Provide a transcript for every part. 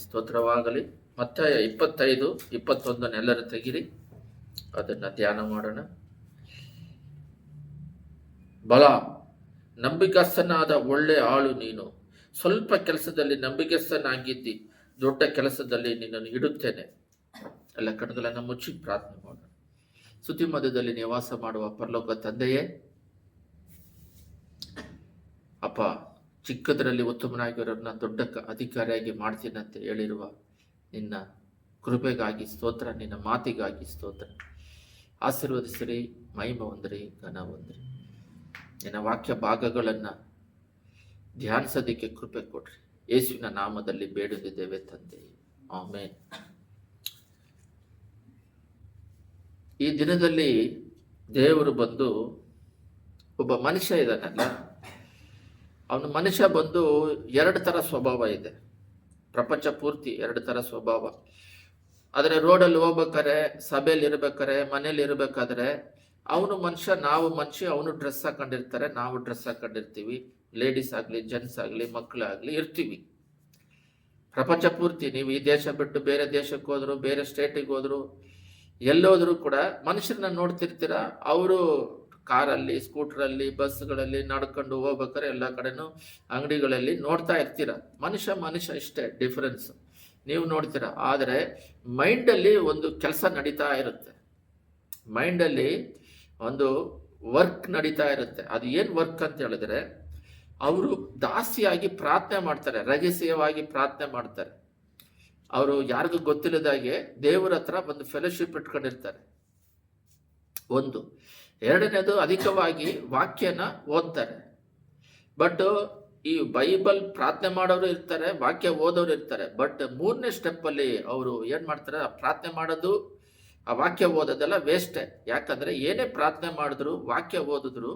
ಸ್ತೋತ್ರವಾಗಲಿ. ಮತ್ತಾಯ 25-21 ಎಲ್ಲರೂ ತೆಗಿರಿ, ಅದನ್ನ ಧ್ಯಾನ ಮಾಡೋಣ. ಬಲ ನಂಬಿಕಸ್ಥನಾದ ಒಳ್ಳೆ ಆಳು ನೀನು, ಸ್ವಲ್ಪ ಕೆಲಸದಲ್ಲಿ ನಂಬಿಕಸ್ಥನಾಗಿದ್ದಿ, ದೊಡ್ಡ ಕೆಲಸದಲ್ಲಿ ನಿನ್ನನ್ನು ಇಡುತ್ತೇನೆ. ಎಲ್ಲ ಕಣ್ಗಳನ್ನು ಮುಚ್ಚಿ ಪ್ರಾರ್ಥನೆ ಮಾಡೋಣ. ಸ್ತುತಿ ಮಧ್ಯದಲ್ಲಿ ನಿವಾಸ ಮಾಡುವ ಪರಲೋಕ ತಂದೆಯೇ, ಅಪ್ಪ, ಚಿಕ್ಕದರಲ್ಲಿ ಉತ್ತಮನಾಗಿರೋರನ್ನ ದೊಡ್ಡ ಅಧಿಕಾರಿಯಾಗಿ ಮಾಡ್ತೀನಂತ ಹೇಳಿರುವ ನಿನ್ನ ಕೃಪೆಗಾಗಿ ಸ್ತೋತ್ರ, ನಿನ್ನ ಮಾತಿಗಾಗಿ ಸ್ತೋತ್ರ. ಆಶೀರ್ವದಿಸಿರಿ, ಮಹಿಮೆ ಹೊಂದಿರಿ, ಘನ ಹೊಂದಿರಿ. ನಿನ್ನ ವಾಕ್ಯ ಭಾಗಗಳನ್ನು ಧ್ಯಾನಿಸೋದಕ್ಕೆ ಕೃಪೆ ಕೊಡ್ರಿ. ಯೇಸುವಿನ ನಾಮದಲ್ಲಿ ಬೇಡುತ್ತಿದ್ದೇವೆ ತಂದೆ, ಆಮೇನ್. ಈ ದಿನದಲ್ಲಿ ದೇವರು ಬಂದು, ಒಬ್ಬ ಮನುಷ್ಯ ಇದ್ದಾನಲ್ಲ, ಅವನು ಮನುಷ್ಯ ಬಂದು 2 ಥರ ಸ್ವಭಾವ ಇದೆ. ಪ್ರಪಂಚ ಪೂರ್ತಿ 2 ಥರ ಸ್ವಭಾವ. ಆದರೆ ರೋಡಲ್ಲಿ ಹೋಗ್ಬೇಕಾರೆ, ಸಭೆಯಲ್ಲಿ ಇರ್ಬೇಕಾರೆ, ಮನೇಲಿ ಇರಬೇಕಾದ್ರೆ ಅವನು ಮನುಷ್ಯ, ನಾವು ಮನುಷ್ಯ. ಅವನು ಡ್ರೆಸ್ ಹಾಕೊಂಡಿರ್ತಾರೆ, ನಾವು ಡ್ರೆಸ್ ಹಾಕೊಂಡಿರ್ತೀವಿ. ಲೇಡೀಸ್ ಆಗಲಿ, ಜೆಂಟ್ಸ್ ಆಗಲಿ, ಮಕ್ಕಳಾಗಲಿ ಇರ್ತೀವಿ. ಪ್ರಪಂಚ ಪೂರ್ತಿ ನೀವು ಈ ದೇಶ ಬಿಟ್ಟು ಬೇರೆ ದೇಶಕ್ಕೆ ಹೋದ್ರು, ಬೇರೆ ಸ್ಟೇಟಿಗೆ ಹೋದ್ರು, ಎಲ್ಲೋದ್ರೂ ಕೂಡ ಮನುಷ್ಯರನ್ನ ನೋಡ್ತಿರ್ತೀರ. ಅವರು ಕಾರಲ್ಲಿ, ಸ್ಕೂಟ್ರಲ್ಲಿ, ಬಸ್ಗಳಲ್ಲಿ ನಡ್ಕೊಂಡು ಹೋಗ್ಬೇಕಾರೆ ಎಲ್ಲ ಕಡೆನೂ ಅಂಗಡಿಗಳಲ್ಲಿ ನೋಡ್ತಾ ಇರ್ತೀರ. ಮನುಷ್ಯ ಇಷ್ಟೇ ಡಿಫರೆನ್ಸ್, ನೀವು ನೋಡ್ತೀರ. ಆದರೆ ಮೈಂಡಲ್ಲಿ ಒಂದು ಕೆಲಸ ನಡೀತಾ ಇರುತ್ತೆ, ಮೈಂಡಲ್ಲಿ ಒಂದು ವರ್ಕ್ ನಡೀತಾ ಇರುತ್ತೆ. ಅದು ಏನು ವರ್ಕ್ ಅಂತ ಹೇಳಿದ್ರೆ, ಅವರು ದಾಸಿಯಾಗಿ ಪ್ರಾರ್ಥನೆ ಮಾಡ್ತಾರೆ, ರಹಸ್ಯವಾಗಿ ಪ್ರಾರ್ಥನೆ ಮಾಡ್ತಾರೆ. ಅವರು ಯಾರಿಗೂ ಗೊತ್ತಿಲ್ಲದಾಗೆ ದೇವರ ಹತ್ರ ಒಂದು ಫೆಲೋಶಿಪ್ ಇಟ್ಕೊಂಡಿರ್ತಾರೆ. ಒಂದು. ಎರಡನೇದು, ಅಧಿಕವಾಗಿ ವಾಕ್ಯನ ಓದ್ತಾರೆ. ಬಟ್ ಈ ಬೈಬಲ್ ಪ್ರಾರ್ಥನೆ ಮಾಡೋರು ಇರ್ತಾರೆ, ವಾಕ್ಯ ಓದೋರು ಇರ್ತಾರೆ. ಬಟ್ 3ನೇ ಸ್ಟೆಪ್ಪಲ್ಲಿ ಅವರು ಏನು ಮಾಡ್ತಾರೆ, ಆ ಪ್ರಾರ್ಥನೆ ಮಾಡೋದು, ಆ ವಾಕ್ಯ ಓದೋದೆಲ್ಲ ವೇಸ್ಟೇ. ಯಾಕಂದರೆ ಏನೇ ಪ್ರಾರ್ಥನೆ ಮಾಡಿದ್ರು, ವಾಕ್ಯ ಓದಿದ್ರು,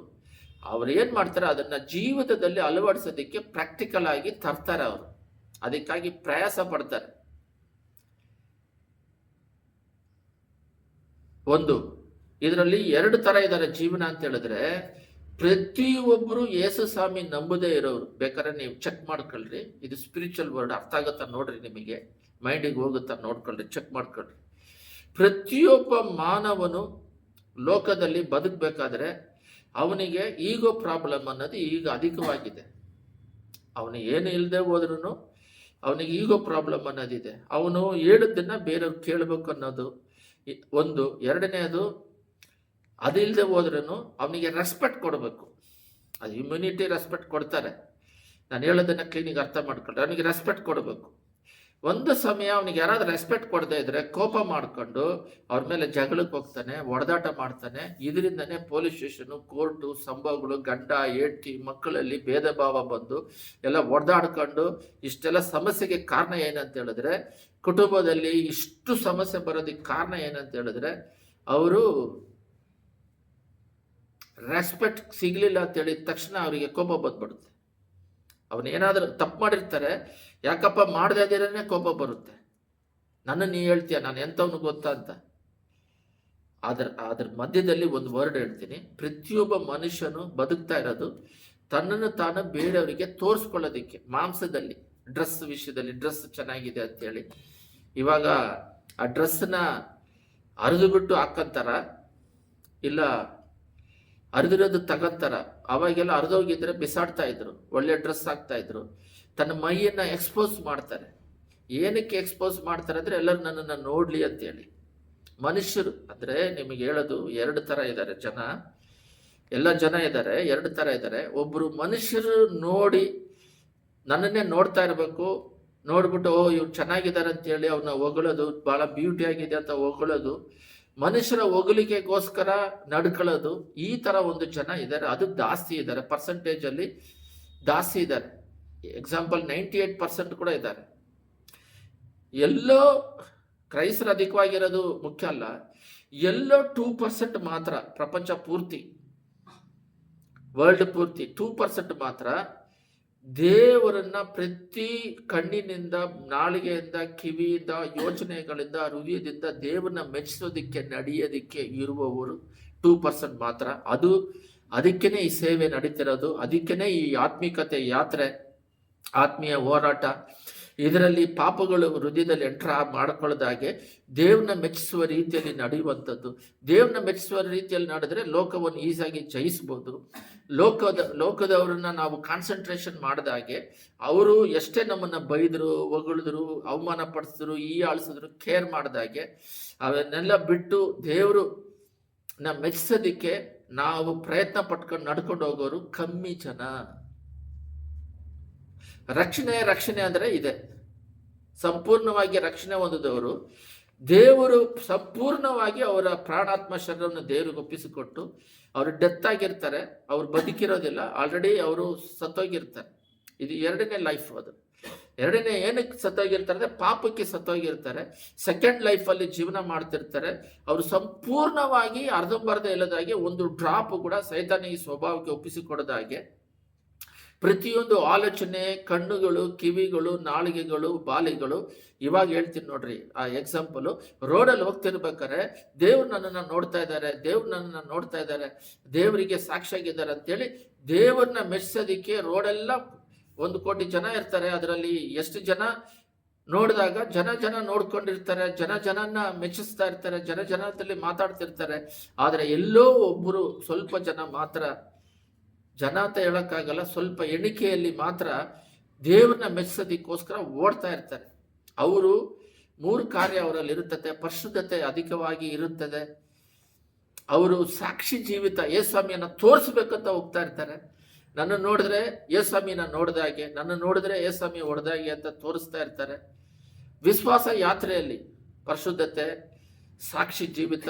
ಅವ್ರು ಏನು ಮಾಡ್ತಾರೆ, ಅದನ್ನು ಜೀವಿತದಲ್ಲಿ ಅಳವಡಿಸೋದಕ್ಕೆ ಪ್ರಾಕ್ಟಿಕಲ್ ಆಗಿ ತರ್ತಾರೆ. ಅವರು ಅದಕ್ಕಾಗಿ ಪ್ರಯಾಸ ಪಡ್ತಾರೆ. ಒಂದು, ಇದರಲ್ಲಿ 2 ಥರ ಇದ್ದಾರೆ ಜೀವನ ಅಂತ ಹೇಳಿದ್ರೆ. ಪ್ರತಿಯೊಬ್ಬರು ಯೇಸು ಸ್ವಾಮಿ ನಂಬುದೇ ಇರೋರು. ಬೇಕಾದ್ರೆ ನೀವು ಚೆಕ್ ಮಾಡ್ಕೊಳ್ರಿ, ಇದು ಸ್ಪಿರಿಚುವಲ್ ವರ್ಡ್, ಅರ್ಥ ಆಗುತ್ತಾ ನೋಡ್ರಿ, ನಿಮಗೆ ಮೈಂಡಿಗೆ ಹೋಗುತ್ತಾ ನೋಡ್ಕೊಳ್ರಿ, ಚೆಕ್ ಮಾಡ್ಕೊಳ್ರಿ. ಪ್ರತಿಯೊಬ್ಬ ಮಾನವನು ಲೋಕದಲ್ಲಿ ಬದುಕಬೇಕಾದ್ರೆ ಅವನಿಗೆ ಈಗೋ ಪ್ರಾಬ್ಲಮ್ ಅನ್ನೋದು ಈಗ ಅಧಿಕವಾಗಿದೆ. ಅವನು ಏನು ಇಲ್ಲದೆ ಹೋದ್ರೂ ಅವನಿಗೆ ಈಗೋ ಪ್ರಾಬ್ಲಮ್ ಅನ್ನೋದಿದೆ. ಅವನು ಹೇಳಿದ್ದನ್ನು ಬೇರೆಯವ್ರು ಕೇಳಬೇಕು ಅನ್ನೋದು ಒಂದು. ಎರಡನೇದು, ಅದಿಲ್ಲದೆ ಹೋದ್ರೂ ಅವನಿಗೆ ರೆಸ್ಪೆಕ್ಟ್ ಕೊಡಬೇಕು. ಅದು ಇಮ್ಯುನಿಟಿ ರೆಸ್ಪೆಕ್ಟ್ ಕೊಡ್ತಾರೆ. ನಾನು ಹೇಳೋದನ್ನು ಕ್ಲೀನಿಗೆ ಅರ್ಥ ಮಾಡ್ಕೊಂಡ್ರೆ ಅವನಿಗೆ ರೆಸ್ಪೆಕ್ಟ್ ಕೊಡಬೇಕು. ಒಂದು ಸಮಯ ಅವನಿಗೆ ಯಾರಾದ್ರೂ ರೆಸ್ಪೆಕ್ಟ್ ಕೊಡದೇ ಇದ್ರೆ ಕೋಪ ಮಾಡಿಕೊಂಡು ಅವ್ರ ಮೇಲೆ ಜಗಳಕ್ಕೆ ಹೋಗ್ತಾನೆ, ಹೊಡೆದಾಟ ಮಾಡ್ತಾನೆ. ಇದರಿಂದನೇ ಪೊಲೀಸ್ ಸ್ಟೇಷನು, ಕೋರ್ಟು, ಸಂಭವಗಳು, ಗಂಡ ಹೆಂಡತಿ ಮಕ್ಕಳಲ್ಲಿ ಭೇದ ಭಾವ ಬಂದು ಎಲ್ಲ ಹೊಡೆದಾಡ್ಕೊಂಡು ಇಷ್ಟೆಲ್ಲ ಸಮಸ್ಯೆಗೆ ಕಾರಣ ಏನಂತ ಹೇಳಿದ್ರೆ, ಕುಟುಂಬದಲ್ಲಿ ಇಷ್ಟು ಸಮಸ್ಯೆ ಬರೋದಕ್ಕೆ ಕಾರಣ ಏನಂತ ಹೇಳಿದ್ರೆ, ಅವರು ರೆಸ್ಪೆಕ್ಟ್ ಸಿಗಲಿಲ್ಲ ಅಂತ ಹೇಳಿದ ತಕ್ಷಣ ಅವರಿಗೆ ಕೋಪ ಬಂದ್ಬಿಡುತ್ತೆ. ಅವನೇನಾದ್ರೂ ತಪ್ಪು ಮಾಡಿರ್ತಾರೆ, ಯಾಕಪ್ಪ ಮಾಡದೇ ಇದ್ದೀರೇ ಕೋಪ ಬರುತ್ತೆ. ನನ್ನ ನೀ ಹೇಳ್ತೀಯ, ನಾನು ಎಂಥವನು ಗೊತ್ತಾ ಅಂತ. ಅದ್ರ ಮಧ್ಯದಲ್ಲಿ ಒಂದು ವರ್ಡ್ ಹೇಳ್ತೀನಿ. ಪ್ರತಿಯೊಬ್ಬ ಮನುಷ್ಯನು ಬದುಕ್ತಾ ಇರೋದು ತನ್ನನ್ನು ತಾನು ಬೇರೆಯವರಿಗೆ ತೋರಿಸ್ಕೊಳ್ಳೋದಿಕ್ಕೆ. ಮಾಂಸದಲ್ಲಿ, ಡ್ರೆಸ್ ವಿಷಯದಲ್ಲಿ, ಡ್ರೆಸ್ ಚೆನ್ನಾಗಿದೆ ಅಂತೇಳಿ ಇವಾಗ ಆ ಡ್ರೆಸ್ನ ಹರಿದು ಬಿಟ್ಟು ಹಾಕಂತಾರ, ಇಲ್ಲ ಹರಿದಿರೋದು ತಗೊಂತಾರ. ಅವಾಗೆಲ್ಲ ಹರಿದೋಗಿದ್ರೆ ಬಿಸಾಡ್ತಾ ಇದ್ರು, ಒಳ್ಳೆ ಡ್ರೆಸ್ ಹಾಕ್ತಾ ಇದ್ರು. ತನ್ನ ಮೈಯನ್ನ ಎಕ್ಸ್ಪೋಸ್ ಮಾಡ್ತಾರೆ. ಏನಕ್ಕೆ ಎಕ್ಸ್ಪೋಸ್ ಮಾಡ್ತಾರೆ ಅಂದ್ರೆ, ಎಲ್ಲರೂ ನನ್ನನ್ನು ನೋಡ್ಲಿ ಅಂತೇಳಿ. ಮನುಷ್ಯರು ಅಂದ್ರೆ ನಿಮಗೆ ಹೇಳೋದು 2 ಥರ ಇದ್ದಾರೆ ಜನ. ಎಲ್ಲ ಜನ ಇದ್ದಾರೆ, 2 ಥರ ಇದ್ದಾರೆ. ಒಬ್ರು ಮನುಷ್ಯರು ನೋಡಿ ನನ್ನನ್ನೇ ನೋಡ್ತಾ ಇರಬೇಕು, ನೋಡ್ಬಿಟ್ಟು ಓ ಇವ್ರು ಚೆನ್ನಾಗಿದ್ದಾರೆ ಅಂತೇಳಿ ಅವನ್ನ ಹೊಗಳೋದು, ಬಹಳ ಬ್ಯೂಟಿ ಆಗಿದೆ ಅಂತ ಹೊಗಳೋದು, ಮನುಷ್ಯರ ಹೊಗಳಿಕೆಗೋಸ್ಕರ ನಡ್ಕೊಳ್ಳೋದು. ಈ ಥರ ಒಂದು ಜನ ಇದ್ದಾರೆ. ಅದು ಜಾಸ್ತಿ ಇದ್ದಾರೆ, ಪರ್ಸೆಂಟೇಜಲ್ಲಿ ಜಾಸ್ತಿ ಇದ್ದಾರೆ. ಎಕ್ಸಾಂಪಲ್ 98% ಕೂಡ ಇದ್ದಾರೆ. ಎಲ್ಲೋ ಕ್ರೈಸ್ತರು ಅಧಿಕವಾಗಿರೋದು ಮುಖ್ಯ ಅಲ್ಲ, ಎಲ್ಲೋ 2% ಮಾತ್ರ, ಪ್ರಪಂಚ ಪೂರ್ತಿ, ವರ್ಲ್ಡ್ ಪೂರ್ತಿ 2% ಮಾತ್ರ ದೇವರನ್ನ ಪ್ರತಿ ಕಣ್ಣಿನಿಂದ, ನಾಲಿಗೆಯಿಂದ, ಕಿವಿಯಿಂದ, ಯೋಚನೆಗಳಿಂದ, ಹೃದಯದಿಂದ ದೇವರನ್ನ ಮೆಚ್ಚಿಸೋದಿಕ್ಕೆ, ನಡೆಯೋದಿಕ್ಕೆ ಇರುವವರು 2% ಮಾತ್ರ. ಅದಕ್ಕೇನೆ ಈ ಸೇವೆ ನಡೀತಿರೋದು, ಅದಕ್ಕೇನೆ ಈ ಆತ್ಮಿಕತೆ ಯಾತ್ರೆ, ಆತ್ಮೀಯ ಹೋರಾಟ. ಇದರಲ್ಲಿ ಪಾಪಗಳು ಹೃದಯದಲ್ಲಿ ಮಾಡಿಕೊಳ್ಳದಾಗೆ ದೇವ್ರನ್ನ ಮೆಚ್ಚಿಸುವ ರೀತಿಯಲ್ಲಿ ನಡೆಯುವಂಥದ್ದು. ದೇವ್ರನ್ನ ಮೆಚ್ಚಿಸುವ ರೀತಿಯಲ್ಲಿ ನಡೆದ್ರೆ ಲೋಕವನ್ನು ಈಸಾಗಿ ಜಯಿಸ್ಬೋದು. ಲೋಕದವರನ್ನ ನಾವು ಕಾನ್ಸಂಟ್ರೇಷನ್ ಮಾಡಿದಾಗೆ ಅವರು ಎಷ್ಟೇ ನಮ್ಮನ್ನು ಬೈದರು, ಹೊಗಳಿದ್ರು, ಅವಮಾನ ಪಡಿಸಿದ್ರು, ಆಳಿಸಿದ್ರು, ಕೇರ್ ಮಾಡಿದಾಗೆ ಅವನ್ನೆಲ್ಲ ಬಿಟ್ಟು ದೇವರು ಮೆಚ್ಚಿಸೋದಿಕ್ಕೆ ನಾವು ಪ್ರಯತ್ನ ಪಟ್ಕೊಂಡು ನಡ್ಕೊಂಡು ಹೋಗೋರು ಕಮ್ಮಿ ಜನ. ರಕ್ಷಣೆ ಅಂದರೆ ಇದೆ. ಸಂಪೂರ್ಣವಾಗಿ ರಕ್ಷಣೆ ಹೊಂದಿದವರು ದೇವರು ಸಂಪೂರ್ಣವಾಗಿ ಅವರ ಪ್ರಾಣಾತ್ಮ ಶರೀರವನ್ನು ದೇವರಿಗೆ ಒಪ್ಪಿಸಿಕೊಟ್ಟು ಅವರು ಡೆತ್ ಆಗಿರ್ತಾರೆ. ಅವ್ರು ಬದುಕಿರೋದಿಲ್ಲ, ಆಲ್ರೆಡಿ ಅವರು ಸತ್ತೋಗಿರ್ತಾರೆ. ಇದು ಎರಡನೇ ಲೈಫ್. ಅದು ಎರಡನೇ ಏನಕ್ಕೆ ಸತ್ತೋಗಿರ್ತಾರೆ ಅಂದರೆ ಪಾಪಕ್ಕೆ ಸತ್ತೋಗಿರ್ತಾರೆ. ಸೆಕೆಂಡ್ ಲೈಫಲ್ಲಿ ಜೀವನ ಮಾಡ್ತಿರ್ತಾರೆ. ಅವರು ಸಂಪೂರ್ಣವಾಗಿ ಅರ್ಧಂಬರ್ಧ ಇಲ್ಲದಾಗೆ ಒಂದು ಡ್ರಾಪ್ ಕೂಡ ಸೈತಾನಿಗೆ ಸ್ವಭಾವಕ್ಕೆ ಒಪ್ಪಿಸಿಕೊಡದಾಗೆ ಪ್ರತಿಯೊಂದು ಆಲೋಚನೆ, ಕಣ್ಣುಗಳು, ಕಿವಿಗಳು, ನಾಲಿಗೆಗಳು, ಬಾಲಿಗಳು. ಇವಾಗ ಹೇಳ್ತೀನಿ ನೋಡ್ರಿ ಆ ಎಕ್ಸಾಂಪಲು. ರೋಡಲ್ಲಿ ಹೋಗ್ತಿರ್ಬೇಕಾರೆ ದೇವ್ರು ನನ್ನನ್ನು ನೋಡ್ತಾ ಇದ್ದಾರೆ, ದೇವ್ರು ನನ್ನನ್ನು ನೋಡ್ತಾ ಇದ್ದಾರೆ, ದೇವರಿಗೆ ಸಾಕ್ಷಿಯಾಗಿದ್ದಾರೆ ಅಂತೇಳಿ ದೇವ್ರನ್ನ ಮೆಚ್ಚಿಸೋದಿಕ್ಕೆ ರೋಡೆಲ್ಲ 1 ಕೋಟಿ ಜನ ಇರ್ತಾರೆ. ಅದರಲ್ಲಿ ಎಷ್ಟು ಜನ ನೋಡಿದಾಗ ಜನ ನೋಡ್ಕೊಂಡಿರ್ತಾರೆ, ಜನನ ಮೆಚ್ಚಿಸ್ತಾ ಇರ್ತಾರೆ, ಜನದಲ್ಲಿ ಮಾತಾಡ್ತಿರ್ತಾರೆ. ಆದರೆ ಎಲ್ಲೋ ಒಬ್ಬರು ಸ್ವಲ್ಪ ಜನ ಮಾತ್ರ, ಜನ ಅಂತ ಹೇಳೋಕ್ಕಾಗಲ್ಲ, ಸ್ವಲ್ಪ ಎಣಿಕೆಯಲ್ಲಿ ಮಾತ್ರ ದೇವ್ರನ್ನ ಮೆಚ್ಚಿಸೋದಕ್ಕೋಸ್ಕರ ಓಡ್ತಾ ಇರ್ತಾರೆ. ಅವರು 3 ಕಾರ್ಯ ಅವರಲ್ಲಿ ಇರುತ್ತದೆ. ಪರಿಶುದ್ಧತೆ ಅಧಿಕವಾಗಿ ಇರುತ್ತದೆ. ಅವರು ಸಾಕ್ಷಿ ಜೀವಿತ ಯೇಸ್ವಾಮಿಯನ್ನು ತೋರಿಸ್ಬೇಕಂತ ಹೋಗ್ತಾ ಇರ್ತಾರೆ. ನನ್ನ ನೋಡಿದ್ರೆ ಯೇಸ್ವಾಮಿನ ನೋಡಿದಾಗೆ, ನನ್ನ ನೋಡಿದ್ರೆ ಯೇಸ್ವಾಮಿ ಹೊಡೆದಾಗೆ ಅಂತ ತೋರಿಸ್ತಾ ಇರ್ತಾರೆ. ವಿಶ್ವಾಸ ಯಾತ್ರೆಯಲ್ಲಿ ಪರಿಶುದ್ಧತೆ, ಸಾಕ್ಷಿ ಜೀವಿತ,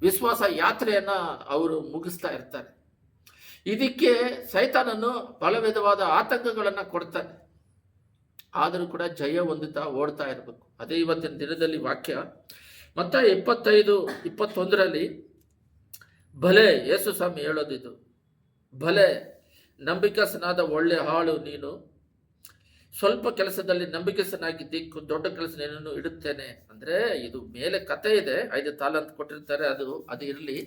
ವಿಶ್ವಾಸ ಯಾತ್ರೆಯನ್ನ ಅವರು ಮುಗಿಸ್ತಾ ಇರ್ತಾರೆ. ಇದಕ್ಕೆ ಸೈತಾನನು ಬಹಳ ವಿಧವಾದ ಆತಂಕಗಳನ್ನು ಕೊಡ್ತಾನೆ. ಆದರೂ ಕೂಡ ಜಯ ಹೊಂದುತ್ತಾ ಓಡ್ತಾ ಇರಬೇಕು. ಅದೇ ಇವತ್ತಿನ ದಿನದಲ್ಲಿ ವಾಕ್ಯ ಮತ್ತಾಯ 25:21 ಭಲೆ ಯೇಸು ಸ್ವಾಮಿ ಹೇಳೋದಿದು, ಭಲೆ ನಂಬಿಕಸ್ಥನಾದ ಒಳ್ಳೆ ಆಳು ನೀನು, ಸ್ವಲ್ಪ ಕೆಲಸದಲ್ಲಿ ನಂಬಿಕಸ್ಥನಾಗಿದ್ದಿ, ದೊಡ್ಡ ಕೆಲಸ ಏನನ್ನು ಇಡುತ್ತೇನೆ. ಅಂದ್ರೆ ಇದು ಮೇಲೆ ಕತೆ ಇದೆ. 5 ತಾಲಂತು ಕೊಟ್ಟಿರ್ತಾರೆ, ಅದು ಇರಲಿ.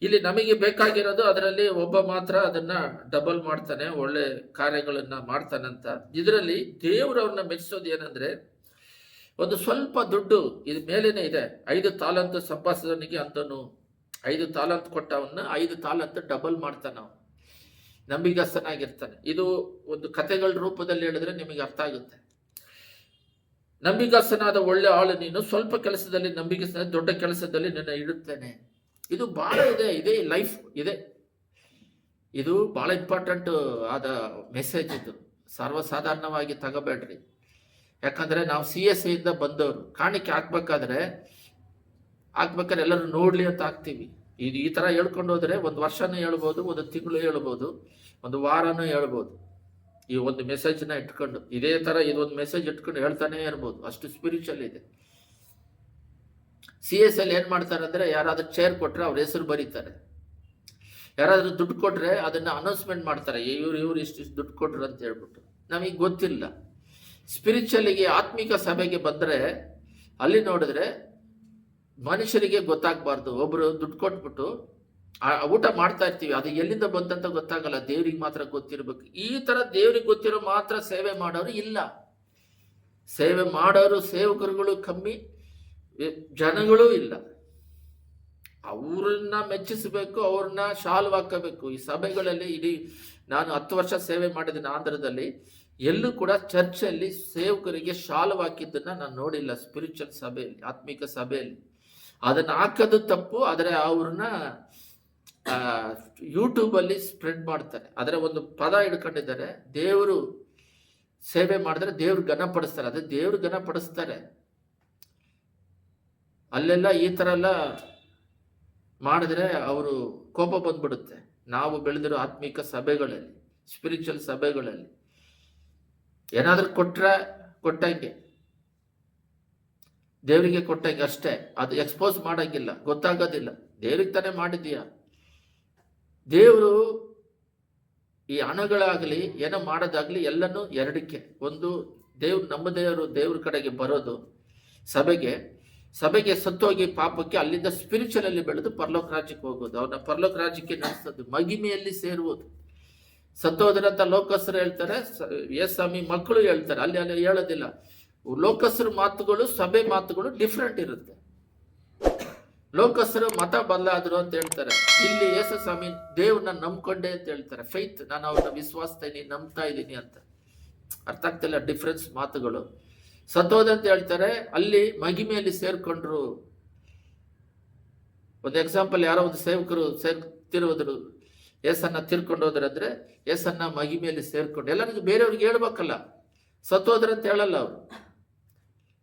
ಇಲ್ಲಿ ನಮಗೆ ಬೇಕಾಗಿರೋದು ಅದರಲ್ಲಿ ಒಬ್ಬ ಮಾತ್ರ ಅದನ್ನ ಡಬಲ್ ಮಾಡ್ತಾನೆ, ಒಳ್ಳೆ ಕಾರ್ಯಗಳನ್ನ ಮಾಡ್ತಾನಂತ. ಇದರಲ್ಲಿ ದೇವರವ್ರನ್ನ ಮೆಚ್ಚಿಸೋದು ಏನಂದ್ರೆ, ಒಂದು ಸ್ವಲ್ಪ ದುಡ್ಡು ಇದು ಮೇಲೇನೆ ಇದೆ. 5 ತಾಲಂತು ಸಂಪಾದಿಸಿದವನಿಗೆ ಅಂತನು 5 ತಾಲಂತು ಕೊಟ್ಟವನ್ನ 5 ತಾಲಂತು ಡಬಲ್ ಮಾಡ್ತಾನ, ನಂಬಿಗಸ್ತನಾಗಿರ್ತಾನೆ. ಇದು ಒಂದು ಕಥೆಗಳ ರೂಪದಲ್ಲಿ ಹೇಳಿದ್ರೆ ನಿಮಗೆ ಅರ್ಥ ಆಗುತ್ತೆ. ನಂಬಿಗಸ್ತನಾದ ಒಳ್ಳೆ ಆಳು ನೀನು, ಸ್ವಲ್ಪ ಕೆಲಸದಲ್ಲಿ ನಂಬಿಗಸ್ತನ, ದೊಡ್ಡ ಕೆಲಸದಲ್ಲಿ ನಿನ್ನ ಇಡುತ್ತೇನೆ. ಇದು ಬಹಳ ಇದೇ ಲೈಫ್ ಇದೆ. ಇದು ಬಹಳ ಇಂಪಾರ್ಟೆಂಟ್ ಆದ ಮೆಸೇಜ್. ಇದು ಸರ್ವಸಾಧಾರಣವಾಗಿ ತಗೋಬೇಡ್ರಿ. ಯಾಕಂದ್ರೆ ನಾವು CSI ಇಂದ ಬಂದವರು. ಕಾಣಿಕೆ ಹಾಕ್ಬೇಕಾದ್ರೆ ಎಲ್ಲರೂ ನೋಡ್ಲಿ ಅಂತ ಹಾಕ್ತೀವಿ. ಇದು ಈ ತರ ಹೇಳ್ಕೊಂಡು ಹೋದ್ರೆ 1 ವರ್ಷನೂ ಹೇಳ್ಬೋದು, 1 ತಿಂಗಳು ಹೇಳ್ಬೋದು, 1 ವಾರನೂ ಹೇಳ್ಬೋದು. ಈ ಒಂದು ಮೆಸೇಜ್ನ ಇಟ್ಕೊಂಡು ಇದೇ ತರ ಇದೊಂದು ಮೆಸೇಜ್ ಇಟ್ಕೊಂಡು ಹೇಳ್ತಾನೆ ಇರ್ಬೋದು. ಅಷ್ಟು ಸ್ಪಿರಿಚುವಲ್ ಇದೆ. CSI ಏನ್ ಮಾಡ್ತಾರೆ ಅಂದ್ರೆ, ಯಾರಾದ್ರೂ ಚೇರ್ ಕೊಟ್ರೆ ಅವ್ರ ಹೆಸರು ಬರೀತಾರೆ. ಯಾರಾದ್ರೂ ದುಡ್ಡು ಕೊಟ್ರೆ ಅದನ್ನ ಅನೌನ್ಸ್ಮೆಂಟ್ ಮಾಡ್ತಾರೆ, ಇವ್ರು ಇಷ್ಟು ದುಡ್ಡು ಕೊಟ್ರು ಅಂತ ಹೇಳ್ಬಿಟ್ಟು. ನಮಗೆ ಗೊತ್ತಿಲ್ಲ. ಸ್ಪಿರಿಚುವಲಿಗೆ ಆತ್ಮಿಕ ಸಭೆಗೆ ಬಂದ್ರೆ ಅಲ್ಲಿ ನೋಡಿದ್ರೆ ಮನುಷ್ಯರಿಗೆ ಗೊತ್ತಾಗಬಾರ್ದು. ಒಬ್ರು ದುಡ್ಡು ಕೊಟ್ಬಿಟ್ಟು ಊಟ ಮಾಡ್ತಾ ಇರ್ತೀವಿ, ಅದು ಎಲ್ಲಿಂದ ಬಂದಂತ ಗೊತ್ತಾಗಲ್ಲ, ದೇವ್ರಿಗೆ ಮಾತ್ರ ಗೊತ್ತಿರ್ಬೇಕು. ಈ ತರ ದೇವ್ರಿಗೆ ಗೊತ್ತಿರೋ ಮಾತ್ರ ಸೇವೆ ಮಾಡೋರು ಇಲ್ಲ. ಸೇವೆ ಮಾಡೋರು ಸೇವಕರುಗಳು ಕಮ್ಮಿ, ಜನಗಳು ಇಲ್ಲ. ಅವ್ರನ್ನ ಮೆಚ್ಚಿಸಬೇಕು, ಅವ್ರನ್ನ ಶಾಲು ಹಾಕಬೇಕು. ಈ ಸಭೆಗಳಲ್ಲಿ ನಾನು 10 ವರ್ಷ ಸೇವೆ ಮಾಡಿದ್ದೀನಿ ಆಂಧ್ರದಲ್ಲಿ. ಎಲ್ಲೂ ಕೂಡ ಚರ್ಚಲ್ಲಿ ಸೇವಕರಿಗೆ ಶಾಲು ಹಾಕಿದ್ದನ್ನ ನಾನು ನೋಡಿಲ್ಲ. ಸ್ಪಿರಿಚುವಲ್ ಸಭೆಯಲ್ಲಿ, ಆತ್ಮಿಕ ಸಭೆಯಲ್ಲಿ ಅದನ್ನ ಹಾಕೋದು ತಪ್ಪು. ಆದರೆ ಅವ್ರನ್ನ ಯೂಟ್ಯೂಬಲ್ಲಿ ಸ್ಪ್ರೆಡ್ ಮಾಡ್ತಾರೆ. ಅದರ ಒಂದು ಪದ ಹಿಡ್ಕೊಂಡಿದ್ದಾರೆ, ದೇವರು ಸೇವೆ ಮಾಡಿದ್ರೆ ದೇವ್ರು ಘನಪಡಿಸ್ತಾರೆ. ಅದೇ ದೇವ್ರು ಘನಪಡಿಸ್ತಾರೆ. ಅಲ್ಲೆಲ್ಲ ಈ ಥರ ಎಲ್ಲ ಮಾಡಿದ್ರೆ ಅವರು ಕೋಪ ಬಂದ್ಬಿಡುತ್ತೆ. ನಾವು ಬೆಳೆದಿರೋ ಆತ್ಮಿಕ ಸಭೆಗಳಲ್ಲಿ, ಸ್ಪಿರಿಚುವಲ್ ಸಭೆಗಳಲ್ಲಿ ಏನಾದರೂ ಕೊಟ್ಟಂಗೆ, ದೇವರಿಗೆ ಕೊಟ್ಟಂಗೆ ಅಷ್ಟೇ. ಅದು ಎಕ್ಸ್ಪೋಸ್ ಮಾಡಂಗಿಲ್ಲ, ಗೊತ್ತಾಗೋದಿಲ್ಲ. ದೇವ್ರಿಗೆ ತಾನೇ ಮಾಡಿದೀಯ. ದೇವರು ಈ ಹಣಗಳಾಗಲಿ ಏನೋ ಮಾಡೋದಾಗ್ಲಿ ಎಲ್ಲನೂ ಎರಡಕ್ಕೆ. ಒಂದು ನಮ್ಮ ದೇವ್ರ ಕಡೆಗೆ ಬರೋದು, ಸಭೆಗೆ ಸತ್ತೋಗಿ ಪಾಪಕ್ಕೆ, ಅಲ್ಲಿಂದ ಸ್ಪಿರಿಚುವಲ್ ಅಲ್ಲಿ ಬೆಳೆದು ಪರಲೋಕ ರಾಜ್ಯಕ್ಕೆ ಹೋಗೋದು, ಅವ್ರನ್ನ ಪರಲೋಕ ರಾಜ್ಯಕ್ಕೆ ನಡೆಸೋದು, ಮಹಿಮೆಯಲ್ಲಿ ಸೇರುವುದು. ಸತ್ತೋದ್ರಂತ ಲೋಕಸ್ಥರು ಹೇಳ್ತಾರೆ, ಸ್ವಾಮಿ ಮಕ್ಕಳು ಹೇಳ್ತಾರೆ. ಅಲ್ಲಿ ಹೇಳೋದಿಲ್ಲ. ಲೋಕಸ್ಥರ ಮಾತುಗಳು ಸಭೆ ಮಾತುಗಳು ಡಿಫ್ರೆಂಟ್ ಇರುತ್ತೆ. ಲೋಕಸ್ಥರು ಮತ ಬದಲಾದ್ರು ಅಂತ ಹೇಳ್ತಾರೆ. ಇಲ್ಲಿ ಯೇಸು ಸ್ವಾಮಿ ದೇವ್ರನ್ನ ನಂಬ್ಕೊಂಡೆ ಅಂತ ಹೇಳ್ತಾರೆ. ಫೈತ್, ನಾನು ಅವ್ರನ್ನ ವಿಶ್ವಾಸತೀನಿ, ನಂಬ್ತಾ ಇದ್ದೀನಿ ಅಂತ. ಅರ್ಥ ಆಗ್ತಿಲ್ಲ ಡಿಫ್ರೆನ್ಸ್ ಮಾತುಗಳು. ಸತ್ತೋದಂತ ಹೇಳ್ತಾರೆ, ಅಲ್ಲಿ ಮಹಿಮೆಯಲ್ಲಿ ಸೇರ್ಕೊಂಡ್ರು. ಒಂದು ಎಕ್ಸಾಂಪಲ್, ಯಾರೋ ಒಂದು ಸೇವಕರು ತಿರುವುದ್ರು, ಯೇಸನ್ನ ತಿರ್ಕೊಂಡು ಹೋದ್ರಂದ್ರೆ ಯೇಸನ್ನ ಮಹಿಮೆಯಲ್ಲಿ ಸೇರ್ಕೊಂಡು ಎಲ್ಲರಿಗೂ ಬೇರೆಯವ್ರಿಗೆ ಹೇಳ್ಬೇಕಲ್ಲ. ಸತ್ತೋದ್ರಂತ ಹೇಳಲ್ಲ ಅವರು.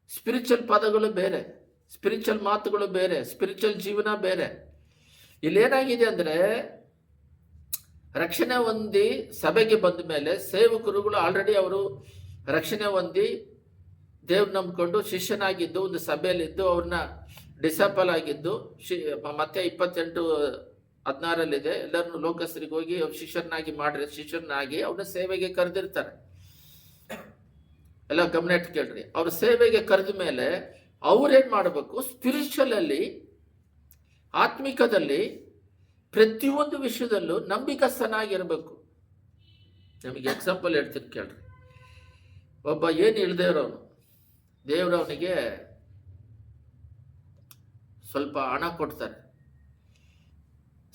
ಸ್ಪಿರಿಚುವಲ್ ಪದಗಳು ಬೇರೆ, ಸ್ಪಿರಿಚುವಲ್ ಮಾತುಗಳು ಬೇರೆ, ಸ್ಪಿರಿಚುವಲ್ ಜೀವನ ಬೇರೆ. ಇಲ್ಲೇನಾಗಿದೆ ಅಂದ್ರೆ, ರಕ್ಷಣೆ ಹೊಂದಿ ಸಭೆಗೆ ಬಂದ ಮೇಲೆ ಸೇವಕರುಗಳು ಆಲ್ರೆಡಿ ಅವರು ರಕ್ಷಣೆ ಹೊಂದಿ ದೇವ್ರ ನಂಬ್ಕೊಂಡು ಶಿಷ್ಯನಾಗಿದ್ದು ಒಂದು ಸಭೆಯಲ್ಲಿದ್ದು ಅವ್ರನ್ನ ಡಿಸೈಪಲ್ ಆಗಿದ್ದು, ಮತ್ತೆ 28:16 ಎಲ್ಲರನ್ನು ಲೋಕಸ್ಥರಿಗೆ ಹೋಗಿ ಶಿಷ್ಯರನ್ನಾಗಿ ಮಾಡ್ರಿ, ಶಿಷ್ಯರನ್ನಾಗಿ ಅವ್ರನ್ನ ಸೇವೆಗೆ ಕರೆದಿರ್ತಾರೆ. ಎಲ್ಲ ಗಮನ ಇಟ್ಟು ಕೇಳ್ರಿ. ಅವ್ರ ಸೇವೆಗೆ ಕರೆದ ಮೇಲೆ ಅವ್ರೇನ್ ಮಾಡಬೇಕು? ಸ್ಪಿರಿಚುವಲ್ ಅಲ್ಲಿ, ಆತ್ಮಿಕದಲ್ಲಿ ಪ್ರತಿಯೊಂದು ವಿಷಯದಲ್ಲೂ ನಂಬಿಕಸ್ಥನಾಗಿರ್ಬೇಕು. ನಿಮಗೆ ಎಕ್ಸಾಂಪಲ್ ಹೇಳ್ತೀನಿ ಕೇಳ್ರಿ. ಒಬ್ಬ ಏನು ಇಳ್ದೇ ಇರೋನು, ದೇವ್ರು ಅವನಿಗೆ ಸ್ವಲ್ಪ ಹಣ ಕೊಡ್ತಾರೆ,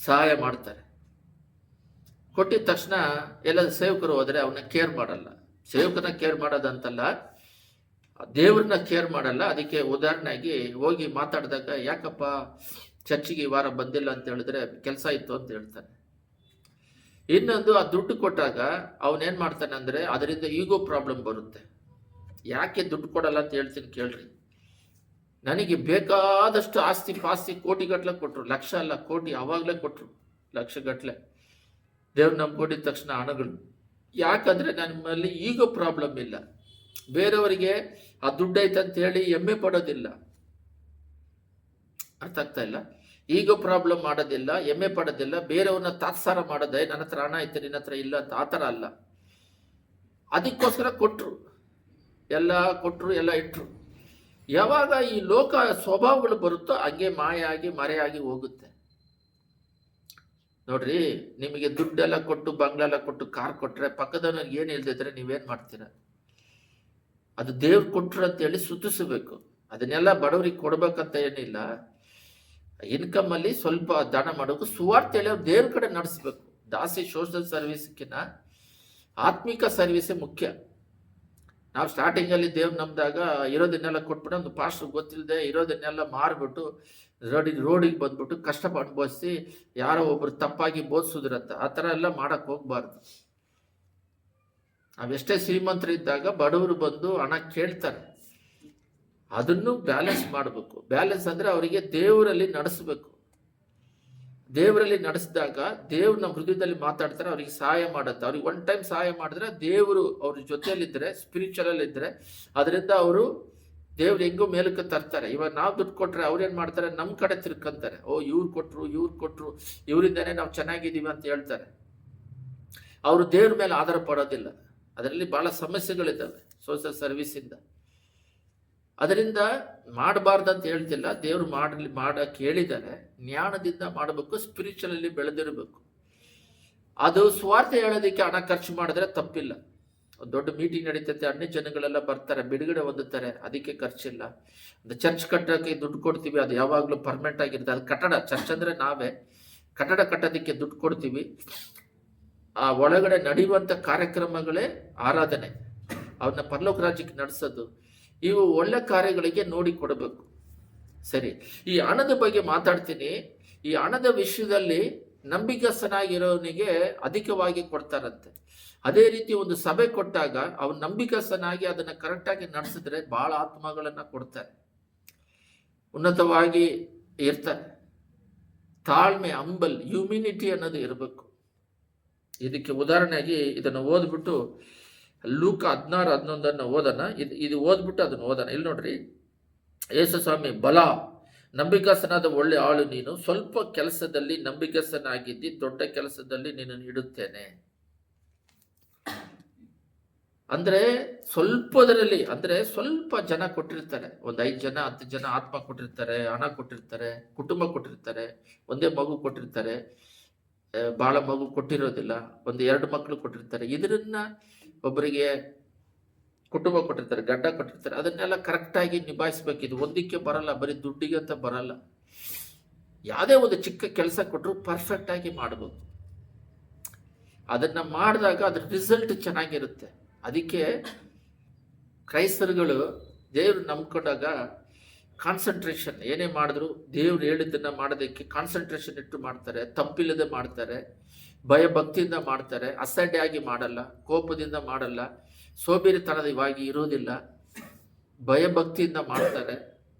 ಸಹಾಯ ಮಾಡ್ತಾರೆ. ಕೊಟ್ಟಿದ ತಕ್ಷಣ ಎಲ್ಲ ಸೇವಕರು ಹೋದ್ರೆ ಅವನ್ನ ಕೇರ್ ಮಾಡಲ್ಲ. ಸೇವಕನ ಕೇರ್ ಮಾಡೋದಂತಲ್ಲ, ದೇವ್ರನ್ನ ಕೇರ್ ಮಾಡಲ್ಲ. ಅದಕ್ಕೆ ಉದಾಹರಣೆಯಾಗಿ ಹೋಗಿ ಮಾತಾಡಿದಾಗ, ಯಾಕಪ್ಪ ಚರ್ಚಿಗೆ ಈ ವಾರ ಬಂದಿಲ್ಲ ಅಂತ ಹೇಳಿದ್ರೆ, ಕೆಲಸ ಇತ್ತು ಅಂತ ಹೇಳ್ತಾನೆ. ಇನ್ನೊಂದು, ಆ ದುಡ್ಡು ಕೊಟ್ಟಾಗ ಅವನೇನ್ ಮಾಡ್ತಾನೆ ಅಂದ್ರೆ ಅದರಿಂದ ಈಗೋ ಪ್ರಾಬ್ಲಮ್ ಬರುತ್ತೆ. ಯಾಕೆ ದುಡ್ಡು ಕೊಡಲ್ಲ ಅಂತ ಹೇಳ್ತೀನಿ ಕೇಳ್ರಿ. ನನಗೆ ಬೇಕಾದಷ್ಟು ಆಸ್ತಿ ಪಾಸ್ತಿ ಕೋಟಿಗಟ್ಲೆ ಕೊಟ್ರು, ಲಕ್ಷ ಅಲ್ಲ ಕೋಟಿ, ಅವಾಗಲೇ ಕೊಟ್ರು ಲಕ್ಷಗಟ್ಲೆ. ದೇವ್ರು ನಂಬ್ಕೊಂಡಿದ ತಕ್ಷಣ ಹಣಗಳು. ಯಾಕಂದ್ರೆ ನಮ್ಮಲ್ಲಿ ಈಗೋ ಪ್ರಾಬ್ಲಮ್ ಇಲ್ಲ. ಬೇರೆಯವರಿಗೆ ಆ ದುಡ್ಡು ಐತಂತ ಹೇಳಿ ಹೆಮ್ಮೆ ಪಡೋದಿಲ್ಲ. ಅರ್ಥ ಆಗ್ತಾ ಇಲ್ಲ? ಈಗೋ ಪ್ರಾಬ್ಲಮ್ ಮಾಡೋದಿಲ್ಲ, ಹೆಮ್ಮೆ ಪಡೋದಿಲ್ಲ, ಬೇರೆಯವ್ರನ್ನ ತಾತ್ಸಾರ ಮಾಡೋದೇ, ನನ್ನ ಹತ್ರ ಹಣ ಐತೆ ನಿನ್ನ ಹತ್ರ ಇಲ್ಲ ಅಂತ. ಆ ಥರ ಅಲ್ಲ. ಅದಕ್ಕೋಸ್ಕರ ಕೊಟ್ರು, ಎಲ್ಲ ಕೊಟ್ರು, ಎಲ್ಲ ಇಟ್ರು. ಯಾವಾಗ ಈ ಲೋಕ ಸ್ವಭಾವಗಳು ಬರುತ್ತೋ ಹಂಗೆ ಮಾಯಾಗಿ ಮರೆಯಾಗಿ ಹೋಗುತ್ತೆ. ನೋಡ್ರಿ, ನಿಮಗೆ ದುಡ್ಡೆಲ್ಲ ಕೊಟ್ಟು, ಬಂಗ್ಲೆಲ್ಲ ಕೊಟ್ಟು, ಕಾರ್ ಕೊಟ್ರೆ ಪಕ್ಕದವ್ರಿಗೆ ಏನು ಇಲ್ದಿದ್ರೆ ನೀವೇನ್ ಮಾಡ್ತೀರಾ? ಅದು ದೇವ್ರು ಕೊಟ್ರು ಅಂತೇಳಿ ಸುತ್ತಿಸಬೇಕು. ಅದನ್ನೆಲ್ಲ ಬಡವರಿಗೆ ಕೊಡ್ಬೇಕಂತ ಏನಿಲ್ಲ. ಇನ್ಕಮ್ ಅಲ್ಲಿ ಸ್ವಲ್ಪ ದಾನ ಮಾಡೋಕೆ, ಸುವಾರ್ತೆ ಹೇಳಿ ಅವ್ರು ದೇವ್ರ ಕಡೆ ನಡೆಸ್ಬೇಕು. ದಾಸಿ ಸೋಷಿಯಲ್ ಸರ್ವಿಸ್ಕಿನ್ನ ಆತ್ಮಿಕ ಸರ್ವಿಸೇ ಮುಖ್ಯ. ನಾವು ಸ್ಟಾರ್ಟಿಂಗ್ ಅಲ್ಲಿ ದೇವ್ರು ನಂಬಿದಾಗ ಇರೋದನ್ನೆಲ್ಲ ಕೊಟ್ಬಿಟ್ಟು, ಒಂದು ಪಾಸ್ಟರ್ ಗೊತ್ತಿಲ್ಲದೆ ಇರೋದನ್ನೆಲ್ಲ ಮಾರ್ಬಿಟ್ಟು ರೋಡಿಗೆ ಬಂದ್ಬಿಟ್ಟು ಕಷ್ಟ ಅನುಭವಿಸಿ ಯಾರೋ ಒಬ್ರು ತಪ್ಪಾಗಿ ಬೋಧಿಸಿದ್ರಂತ. ಆ ಥರ ಎಲ್ಲ ಮಾಡಕ್ ಹೋಗ್ಬಾರ್ದು. ನಾವೆಷ್ಟೇ ಶ್ರೀಮಂತರಿದ್ದಾಗ ಬಡವರು ಬಂದು ಹಣ ಕೇಳ್ತಾರೆ, ಅದನ್ನು ಬ್ಯಾಲೆನ್ಸ್ ಮಾಡಬೇಕು. ಬ್ಯಾಲೆನ್ಸ್ ಅಂದ್ರೆ ಅವರಿಗೆ ದೇವರಲ್ಲಿ ನಡೆಸಬೇಕು. ದೇವರಲ್ಲಿ ನಡೆಸಿದಾಗ ದೇವ್ರು ನಮ್ಮ ಹೃದಯದಲ್ಲಿ ಮಾತಾಡ್ತಾರೆ, ಅವ್ರಿಗೆ ಸಹಾಯ ಮಾಡುತ್ತೆ. ಅವ್ರಿಗೆ ಒನ್ ಟೈಮ್ ಸಹಾಯ ಮಾಡಿದ್ರೆ ದೇವರು ಅವ್ರ ಜೊತೆಯಲ್ಲಿದ್ದರೆ, ಸ್ಪಿರಿಚುವಲ್ ಅಲ್ಲಿ ಇದ್ರೆ, ಅದರಿಂದ ಅವರು ದೇವ್ರು ಹೆಂಗೋ ಮೇಲಕ್ಕೆ ತರ್ತಾರೆ. ಇವಾಗ ನಾವು ದುಡ್ಡು ಕೊಟ್ರೆ ಅವ್ರೇನ್ ಮಾಡ್ತಾರೆ? ನಮ್ಮ ಕಡೆ ತಿರ್ಕಂತಾರೆ. ಓ, ಇವ್ರು ಕೊಟ್ರು, ಇವರಿಂದಾನೇ ನಾವು ಚೆನ್ನಾಗಿದ್ದೀವಿ ಅಂತ ಹೇಳ್ತಾರೆ. ಅವರು ದೇವ್ರ ಮೇಲೆ ಆಧಾರ ಪಡೋದಿಲ್ಲ. ಅದರಲ್ಲಿ ಬಹಳ ಸಮಸ್ಯೆಗಳಿದ್ದಾವೆ ಸೋಷಿಯಲ್ ಸರ್ವಿಸಿಂದ. ಅದರಿಂದ ಮಾಡಬಾರ್ದಂತ ಹೇಳ್ತಿಲ್ಲ, ದೇವ್ರು ಮಾಡಕ್ಕೆ ಹೇಳಿದ್ದಾರೆ. ಜ್ಞಾನದಿಂದ ಮಾಡಬೇಕು, ಸ್ಪಿರಿಚುವಲ್ ಅಲ್ಲಿ ಬೆಳೆದಿರಬೇಕು. ಅದು ಸ್ವಾರ್ಥ ಹೇಳೋದಕ್ಕೆ ಹಣ ಖರ್ಚು ಮಾಡಿದ್ರೆ ತಪ್ಪಿಲ್ಲ. ಒಂದು ದೊಡ್ಡ ಮೀಟಿಂಗ್ ನಡೀತೈತೆ, ಅನ್ಯ ಜನಗಳೆಲ್ಲ ಬರ್ತಾರೆ, ಬಿಡುಗಡೆ ಹೊಂದುತ್ತಾರೆ, ಅದಕ್ಕೆ ಖರ್ಚಿಲ್ಲ. ಒಂದು ಚರ್ಚ್ ಕಟ್ಟೋಕ್ಕೆ ದುಡ್ಡು ಕೊಡ್ತೀವಿ, ಅದು ಯಾವಾಗಲೂ ಪರ್ಮನೆಂಟ್ ಆಗಿರುತ್ತೆ. ಅದು ಕಟ್ಟಡ, ಚರ್ಚ್ ಅಂದ್ರೆ ನಾವೇ. ಕಟ್ಟಡ ಕಟ್ಟೋದಕ್ಕೆ ದುಡ್ಡು ಕೊಡ್ತೀವಿ. ಆ ಒಳಗಡೆ ನಡೆಯುವಂಥ ಕಾರ್ಯಕ್ರಮಗಳೇ ಆರಾಧನೆ, ಅವನ್ನ ಪರಲೋಕ ರಾಜ್ಯಕ್ಕೆ ನಡೆಸೋದು. ಇವು ಒಳ್ಳೆ ಕಾರ್ಯಗಳಿಗೆ ನೋಡಿ ಕೊಡಬೇಕು. ಸರಿ, ಈ ಹಣದ ಬಗ್ಗೆ ಮಾತಾಡ್ತೀನಿ. ಈ ಹಣದ ವಿಷಯದಲ್ಲಿ ನಂಬಿಕಸ್ಥನಾಗಿರೋನಿಗೆ ಅಧಿಕವಾಗಿ ಕೊಡ್ತಾರಂತೆ. ಅದೇ ರೀತಿ ಒಂದು ಸಭೆ ಕೊಟ್ಟಾಗ ಅವನು ನಂಬಿಕಸ್ಥನಾಗಿ ಅದನ್ನ ಕರೆಕ್ಟಾಗಿ ನಡೆಸಿದ್ರೆ ಬಹಳ ಆತ್ಮಗಳನ್ನ ಕೊಡ್ತಾರೆ, ಉನ್ನತವಾಗಿ ಇರ್ತಾರೆ. ತಾಳ್ಮೆ, ಅಂಬಲ್, ಹ್ಯೂಮಿನಿಟಿ ಅನ್ನೋದು ಇರಬೇಕು. ಇದಕ್ಕೆ ಉದಾಹರಣೆಯಾಗಿ ಇದನ್ನು ಓದ್ಬಿಟ್ಟು ಲೂಕ 16:11 ಓದೋಣ. ಇದು ಓದ್ಬಿಟ್ಟು ಅದನ್ನು ಓದೋಣ. ಇಲ್ಲಿ ನೋಡ್ರಿ, ಯೇಸು ಸ್ವಾಮಿ, ಬಲ ನಂಬಿಕಸ್ಥನಾದ ಒಳ್ಳೆ ಆಳು ನೀನು, ಸ್ವಲ್ಪ ಕೆಲಸದಲ್ಲಿ ನಂಬಿಕಸ್ಥನಾಗಿದ್ದಿ, ದೊಡ್ಡ ಕೆಲಸದಲ್ಲಿ ನಿನ್ನನ್ನು ಇಡುತ್ತೇನೆ. ಅಂದ್ರೆ ಸ್ವಲ್ಪದರಲ್ಲಿ, ಅಂದ್ರೆ ಸ್ವಲ್ಪ ಜನ ಕೊಟ್ಟಿರ್ತಾರೆ, ಒಂದು 5 ಜನ 10 ಜನ ಆತ್ಮ ಕೊಟ್ಟಿರ್ತಾರೆ, ಹಣ ಕೊಟ್ಟಿರ್ತಾರೆ, ಕುಟುಂಬ ಕೊಟ್ಟಿರ್ತಾರೆ, ಒಂದೇ ಮಗು ಕೊಟ್ಟಿರ್ತಾರೆ, ಭಾಳ ಮಗು ಕೊಟ್ಟಿರೋದಿಲ್ಲ, ಒಂದು 2 ಮಕ್ಕಳು ಕೊಟ್ಟಿರ್ತಾರೆ. ಇದನ್ನ ಒಬ್ಬರಿಗೆ ಕುಟುಂಬ ಕೊಟ್ಟಿರ್ತಾರೆ, ಗಂಡ ಕೊಟ್ಟಿರ್ತಾರೆ. ಅದನ್ನೆಲ್ಲ ಕರೆಕ್ಟಾಗಿ ನಿಭಾಯಿಸ್ಬೇಕು. ಇದು ಒಂದಕ್ಕೆ ಬರಲ್ಲ, ಬರೀ ದುಡ್ಡಿಗೆ ಅಂತ ಬರಲ್ಲ. ಯಾವುದೇ ಒಂದು ಚಿಕ್ಕ ಕೆಲಸ ಕೊಟ್ಟರು ಪರ್ಫೆಕ್ಟ್ ಆಗಿ ಮಾಡ್ಬೋದು. ಅದನ್ನ ಮಾಡಿದಾಗ ಅದ್ರ ರಿಸಲ್ಟ್ ಚೆನ್ನಾಗಿರುತ್ತೆ. ಅದಕ್ಕೆ ಕ್ರೈಸ್ತರುಗಳು ದೇವ್ರು ನಂಬ್ಕೊಂಡಾಗ ಕಾನ್ಸಂಟ್ರೇಷನ್, ಏನೇ ಮಾಡಿದ್ರು ದೇವ್ರು ಹೇಳಿದ್ದನ್ನ ಮಾಡೋದಕ್ಕೆ ಕಾನ್ಸಂಟ್ರೇಷನ್ ಇಟ್ಟು ಮಾಡ್ತಾರೆ, ತಪ್ಪಿಲ್ಲದೆ ಮಾಡ್ತಾರೆ, ಭಯ ಭಕ್ತಿಯಿಂದ ಮಾಡ್ತಾರೆ, ಅಸಡ್ಡೆ ಆಗಿ ಮಾಡಲ್ಲ, ಕೋಪದಿಂದ ಮಾಡಲ್ಲ, ಸೋಬೇರಿತನದವಾಗಿ ಇರೋದಿಲ್ಲ, ಭಯಭಕ್ತಿಯಿಂದ ಮಾಡ್ತಾರೆ.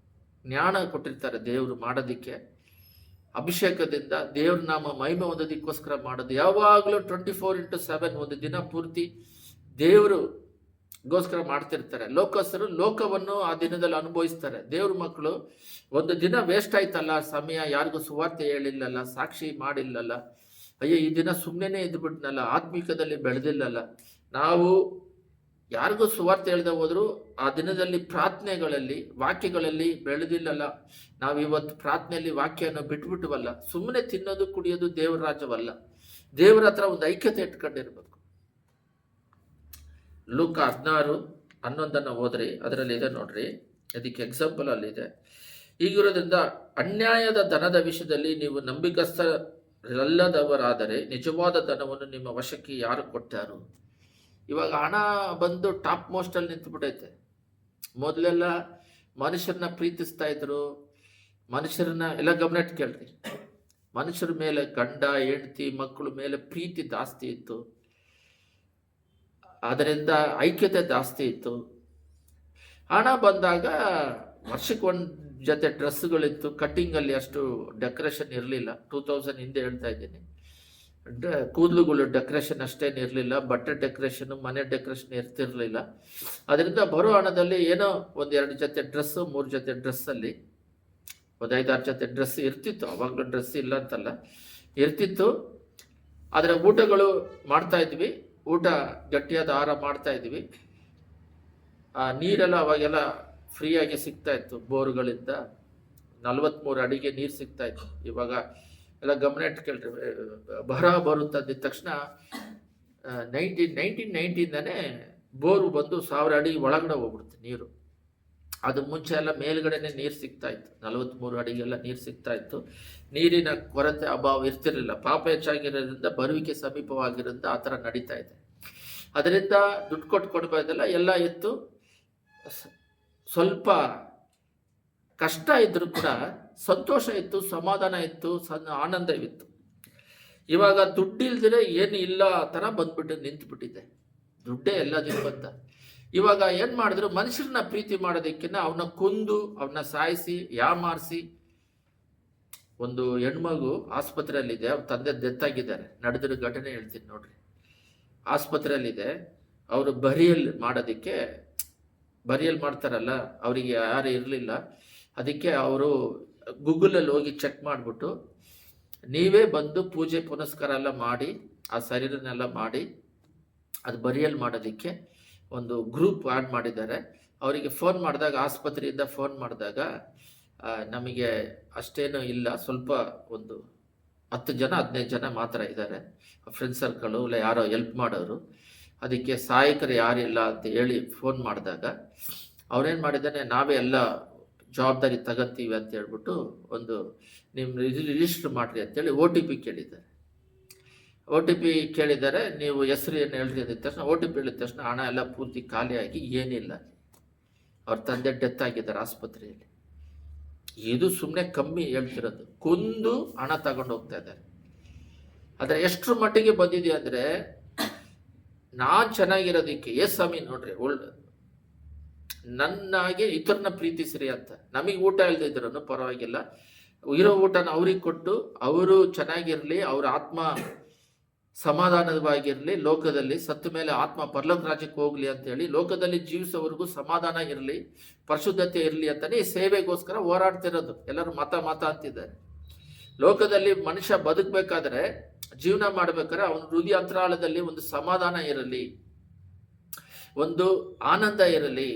ಜ್ಞಾನ ಕೊಟ್ಟಿರ್ತಾರೆ ದೇವರು ಮಾಡೋದಕ್ಕೆ, ಅಭಿಷೇಕದಿಂದ ದೇವ್ರ ನಾಮ ಮಹಿಮೆ ಹೊಂದೋದಕ್ಕೋಸ್ಕರ ಮಾಡೋದು. ಯಾವಾಗಲೂ 24x7 ಒಂದು ದಿನ ಪೂರ್ತಿ ದೇವರುಗೋಸ್ಕರ ಮಾಡ್ತಿರ್ತಾರೆ. ಲೋಕಸ್ಥರು ಲೋಕವನ್ನು ಆ ದಿನದಲ್ಲಿ ಅನುಭವಿಸ್ತಾರೆ. ದೇವ್ರ ಮಕ್ಕಳು ಒಂದು ದಿನ ವೇಸ್ಟ್ ಆಯ್ತಲ್ಲ, ಸಮಯ, ಯಾರಿಗೂ ಸುವಾರ್ತೆ ಹೇಳಿಲ್ಲಲ್ಲ, ಸಾಕ್ಷಿ ಮಾಡಿಲ್ಲಲ್ಲ, ಅಯ್ಯೋ ಈ ದಿನ ಸುಮ್ಮನೆ ಇದ್ಬಿಟ್ನಲ್ಲ, ಆತ್ಮಿಕದಲ್ಲಿ ಬೆಳೆದಿಲ್ಲಲ್ಲ, ನಾವು ಯಾರಿಗೂ ಸುವಾರ್ತೆ ಹೇಳ್ದೆ ಹೋದ್ರು ಆ ದಿನದಲ್ಲಿ ಪ್ರಾರ್ಥನೆಗಳಲ್ಲಿ ವಾಕ್ಯಗಳಲ್ಲಿ ಬೆಳೆದಿಲ್ಲಲ್ಲ, ನಾವು ಇವತ್ತು ಪ್ರಾರ್ಥನೆಯಲ್ಲಿ ವಾಕ್ಯವನ್ನು ಬಿಟ್ಬಿಟ್ವಲ್ಲ, ಸುಮ್ಮನೆ ತಿನ್ನೋದು ಕುಡಿಯೋದು ದೇವರ ರಾಜ್ಯವಲ್ಲ. ದೇವರ ಹತ್ರ ಒಂದು ಐಕ್ಯತೆ ಇಟ್ಕೊಂಡಿರ್ಬೇಕು. ಲೂಕ 16:11 ಹೋದ್ರಿ, ಅದರಲ್ಲಿ ಇದೆ ನೋಡ್ರಿ, ಅದಕ್ಕೆ ಎಕ್ಸಾಂಪಲ್ ಅಲ್ಲಿದೆ. ಹೀಗಿರೋದ್ರಿಂದ ಅನ್ಯಾಯದ ಧನದ ವಿಷಯದಲ್ಲಿ ನೀವು ನಂಬಿಕಸ್ಥರಲ್ಲದವರಾದರೆ ನಿಜವಾದ ಧನವನ್ನು ನಿಮ್ಮ ವಶಕ್ಕೆ ಯಾರು ಕೊಟ್ಟಾರು? ಇವಾಗ ಹಣ ಬಂದು ಟಾಪ್ ಮೋಸ್ಟಲ್ಲಿ ನಿಂತುಬಿಟ್ಟೈತೆ. ಮೊದಲೆಲ್ಲ ಮನುಷ್ಯರನ್ನ ಪ್ರೀತಿಸ್ತಾ ಇದ್ರು, ಮನುಷ್ಯರನ್ನ ಎಲ್ಲ ಗಮನ ಇಟ್ಟು ಕೇಳ್ರಿ, ಮನುಷ್ಯರ ಮೇಲೆ, ಗಂಡ ಹೆಂಡತಿ ಮಕ್ಕಳ ಮೇಲೆ ಪ್ರೀತಿ ಜಾಸ್ತಿ ಇತ್ತು, ಅದರಿಂದ ಐಕ್ಯತೆ ಜಾಸ್ತಿ ಇತ್ತು. ಹಣ ಬಂದಾಗ ವರ್ಷಕ್ಕೆ ಒಂದು ಜೊತೆ ಡ್ರೆಸ್ಗಳಿತ್ತು, ಕಟ್ಟಿಂಗಲ್ಲಿ ಅಷ್ಟು ಡೆಕೋರೇಷನ್ ಇರಲಿಲ್ಲ. 2000 ಹಿಂದೆ ಹೇಳ್ತಾ ಇದ್ದೀನಿ. ಕೂದಲುಗಳು ಡೆಕೋರೇಷನ್ ಅಷ್ಟೇನು ಇರಲಿಲ್ಲ, ಬಟ್ಟೆ ಡೆಕೋರೇಷನ್, ಮನೆ ಡೆಕೋರೇಷನ್ ಇರ್ತಿರ್ಲಿಲ್ಲ. ಅದರಿಂದ ಬರೋ ಹಣದಲ್ಲಿ ಏನೋ 1-2 ಜೊತೆ ಡ್ರೆಸ್ಸು, 3 ಜೊತೆ ಡ್ರೆಸ್ಸಲ್ಲಿ ಒಂದು 5-6 ಜೊತೆ ಡ್ರೆಸ್ ಇರ್ತಿತ್ತು. ಅವಾಗಲೂ ಡ್ರೆಸ್ ಇಲ್ಲ ಅಂತಲ್ಲ, ಇರ್ತಿತ್ತು. ಆದರೆ ಊಟಗಳು ಮಾಡ್ತಾ ಇದ್ವಿ, ಊಟ ಗಟ್ಟಿಯಾದ ಆಹಾರ ಮಾಡ್ತಾ ಇದ್ವಿ. ನೀರೆಲ್ಲ ಅವಾಗೆಲ್ಲ ಫ್ರೀಯಾಗಿ ಸಿಗ್ತಾ ಇತ್ತು, ಬೋರ್ಗಳಿಂದ 43 ಅಡಿಗೆ ನೀರು ಸಿಗ್ತಾ ಇತ್ತು. ಇವಾಗ ಎಲ್ಲ ಗಮನ ಇಟ್ಟು ಕೇಳ್ರಿ, ಬರ ಬರುತ್ತಂದ ತಕ್ಷಣ 1990 ಬೋರು ಬಂದು 1000 ಅಡಿ ಒಳಗಡೆ ಹೋಗ್ಬಿಡುತ್ತೆ ನೀರು. ಅದು ಮುಂಚೆ ಎಲ್ಲ ಮೇಲ್ಗಡೆನೆ ನೀರು ಸಿಗ್ತಾ ಇತ್ತು, 43 ಅಡಿಗೆಲ್ಲ ನೀರು ಸಿಗ್ತಾ ಇತ್ತು. ನೀರಿನ ಕೊರತೆ ಅಭಾವ ಇರ್ತಿರ್ಲಿಲ್ಲ. ಪಾಪ ಹೆಚ್ಚಾಗಿರೋದ್ರಿಂದ, ಬರುವಿಕೆ ಸಮೀಪವಾಗಿರೋದ್ರಿಂದ ಆ ಥರ ನಡೀತಾ ಇದೆ. ಅದರಿಂದ ದುಡ್ಡು ಕೊಟ್ಟು ಕೊಡ್ಬೋದಲ್ಲ, ಎಲ್ಲ ಇತ್ತು. ಸ್ವಲ್ಪ ಕಷ್ಟ ಇದ್ರೂ ಕೂಡ ಸಂತೋಷ ಇತ್ತು, ಸಮಾಧಾನ ಇತ್ತು, ಆನಂದವಿತ್ತು. ಇವಾಗ ದುಡ್ಡಿಲ್ದಿರೆ ಏನು ಇಲ್ಲ ಥರ ಬಂದ್ಬಿಟ್ಟು ನಿಂತುಬಿಟ್ಟಿದೆ. ದುಡ್ಡೇ ಎಲ್ಲದಕ್ಕೂ ಅಂತ. ಇವಾಗ ಏನು ಮಾಡಿದ್ರು, ಮನುಷ್ಯರನ್ನ ಪ್ರೀತಿ ಮಾಡೋದಕ್ಕಿಂತ ಅವನ್ನ ಕೊಂದು, ಅವನ್ನ ಸಾಯಿಸಿ, ಯಾಮಾರಿಸಿ. ಒಂದು ಹೆಣ್ಮಗು ಆಸ್ಪತ್ರೆಯಲ್ಲಿದೆ, ಅವ್ರ ತಂದೆ ಡೆತ್ ಆಗಿದ್ದಾರೆ. ನಡೆದಿರೋ ಘಟನೆ ಹೇಳ್ತೀನಿ ನೋಡ್ರಿ. ಆಸ್ಪತ್ರೆಯಲ್ಲಿದೆ, ಅವರು ಬರಿಯಲ್ ಮಾಡೋದಕ್ಕೆ, ಬರಿಯಲ್ ಮಾಡ್ತಾರಲ್ಲ, ಅವರಿಗೆ ಯಾರು ಇರಲಿಲ್ಲ. ಅದಕ್ಕೆ ಅವರು ಗೂಗಲಲ್ಲಿ ಹೋಗಿ ಚೆಕ್ ಮಾಡಿಬಿಟ್ಟು, ನೀವೇ ಬಂದು ಪೂಜೆ ಪುನಸ್ಕಾರ ಎಲ್ಲ ಮಾಡಿ, ಆ ಶರೀರನೆಲ್ಲ ಮಾಡಿ, ಅದು ಬರಿಯಲ್ ಮಾಡೋದಕ್ಕೆ ಒಂದು ಗ್ರೂಪ್ ಆ್ಯಡ್ ಮಾಡಿದ್ದಾರೆ. ಅವರಿಗೆ ಫೋನ್ ಮಾಡಿದಾಗ, ಆಸ್ಪತ್ರೆಯಿಂದ ಫೋನ್ ಮಾಡಿದಾಗ, ನಮಗೆ ಅಷ್ಟೇನೂ ಇಲ್ಲ, ಸ್ವಲ್ಪ ಒಂದು 10 ಜನ 15 ಜನ ಮಾತ್ರ ಇದ್ದಾರೆ, ಫ್ರೆಂಡ್ ಸರ್ಕಲು, ಇಲ್ಲ ಯಾರೋ ಹೆಲ್ಪ್ ಮಾಡೋರು. ಅದಕ್ಕೆ ಸಹಾಯಕರು ಯಾರಿಲ್ಲ ಅಂತ ಹೇಳಿ ಫೋನ್ ಮಾಡಿದಾಗ ಅವ್ರೇನು ಮಾಡಿದ್ದಾನೆ, ನಾವೇ ಎಲ್ಲ ಜವಾಬ್ದಾರಿ ತಗೋತೀವಿ ಅಂತ ಹೇಳ್ಬಿಟ್ಟು ಒಂದು ನಿಮ್ಮ ರಿಜಿಸ್ಟರ್ ಮಾಡಿರಿ ಅಂತೇಳಿ OTP ಕೇಳಿದ್ದಾರೆ. OTP ಕೇಳಿದ್ದಾರೆ. ನೀವು ಹೆಸರು ಏನು ಹೇಳ್ರಿ ಅಂದಿದ ತಕ್ಷಣ, OTP ಹೇಳಿದ ತಕ್ಷಣ ಹಣ ಎಲ್ಲ ಪೂರ್ತಿ ಖಾಲಿಯಾಗಿ ಏನಿಲ್ಲ. ಅವ್ರ ತಂದೆ ಡೆತ್ ಆಗಿದ್ದಾರೆ ಆಸ್ಪತ್ರೆಯಲ್ಲಿ. ಇದು ಸುಮ್ಮನೆ ಕಮ್ಮಿ ಹೇಳ್ತಿರೋದು, ಕೊಂದು ಹಣ ತಗೊಂಡು ಹೋಗ್ತಾ ಇದ್ದಾರೆ. ಆದರೆ ಎಷ್ಟರ ಮಟ್ಟಿಗೆ ಬಂದಿದೆ ಅಂದರೆ, ನಾನು ಚೆನ್ನಾಗಿರೋದಕ್ಕೆ ಸ್ವಾಮಿ ನೋಡ್ರಿ, ನನ್ನಾಗೆ ಇತರನ್ನ ಪ್ರೀತಿಸ್ರಿ ಅಂತ. ನಮಗೆ ಊಟ ಇಲ್ದಿದ್ರು ಪರವಾಗಿಲ್ಲ, ಇರೋ ಊಟನ ಅವ್ರಿಗೆ ಕೊಟ್ಟು ಅವರು ಚೆನ್ನಾಗಿರಲಿ, ಅವ್ರ ಆತ್ಮ ಸಮಾಧಾನವಾಗಿರಲಿ, ಲೋಕದಲ್ಲಿ ಸತ್ತ ಮೇಲೆ ಆತ್ಮ ಪರಲೋಕ ರಾಜ್ಯಕ್ಕೆ ಹೋಗ್ಲಿ ಅಂತೇಳಿ, ಲೋಕದಲ್ಲಿ ಜೀವಿಸೋವರೆಗೂ ಸಮಾಧಾನ ಇರಲಿ, ಪರಿಶುದ್ಧತೆ ಇರಲಿ ಅಂತಲೇ ಈ ಸೇವೆಗೋಸ್ಕರ ಹೋರಾಡ್ತಿರೋದು. ಎಲ್ಲರೂ ಮತ ಅಂತಿದ್ದಾರೆ. ಲೋಕದಲ್ಲಿ ಮನುಷ್ಯ ಬದುಕಬೇಕಾದ್ರೆ, ಜೀವನ ಮಾಡ್ಬೇಕಾದ್ರೆ ಅವನ ಹೃದಯ ಅಂತರಾಳದಲ್ಲಿ ಒಂದು ಸಮಾಧಾನ ಇರಲಿ, ಒಂದು ಆನಂದ ಇರಲಿ,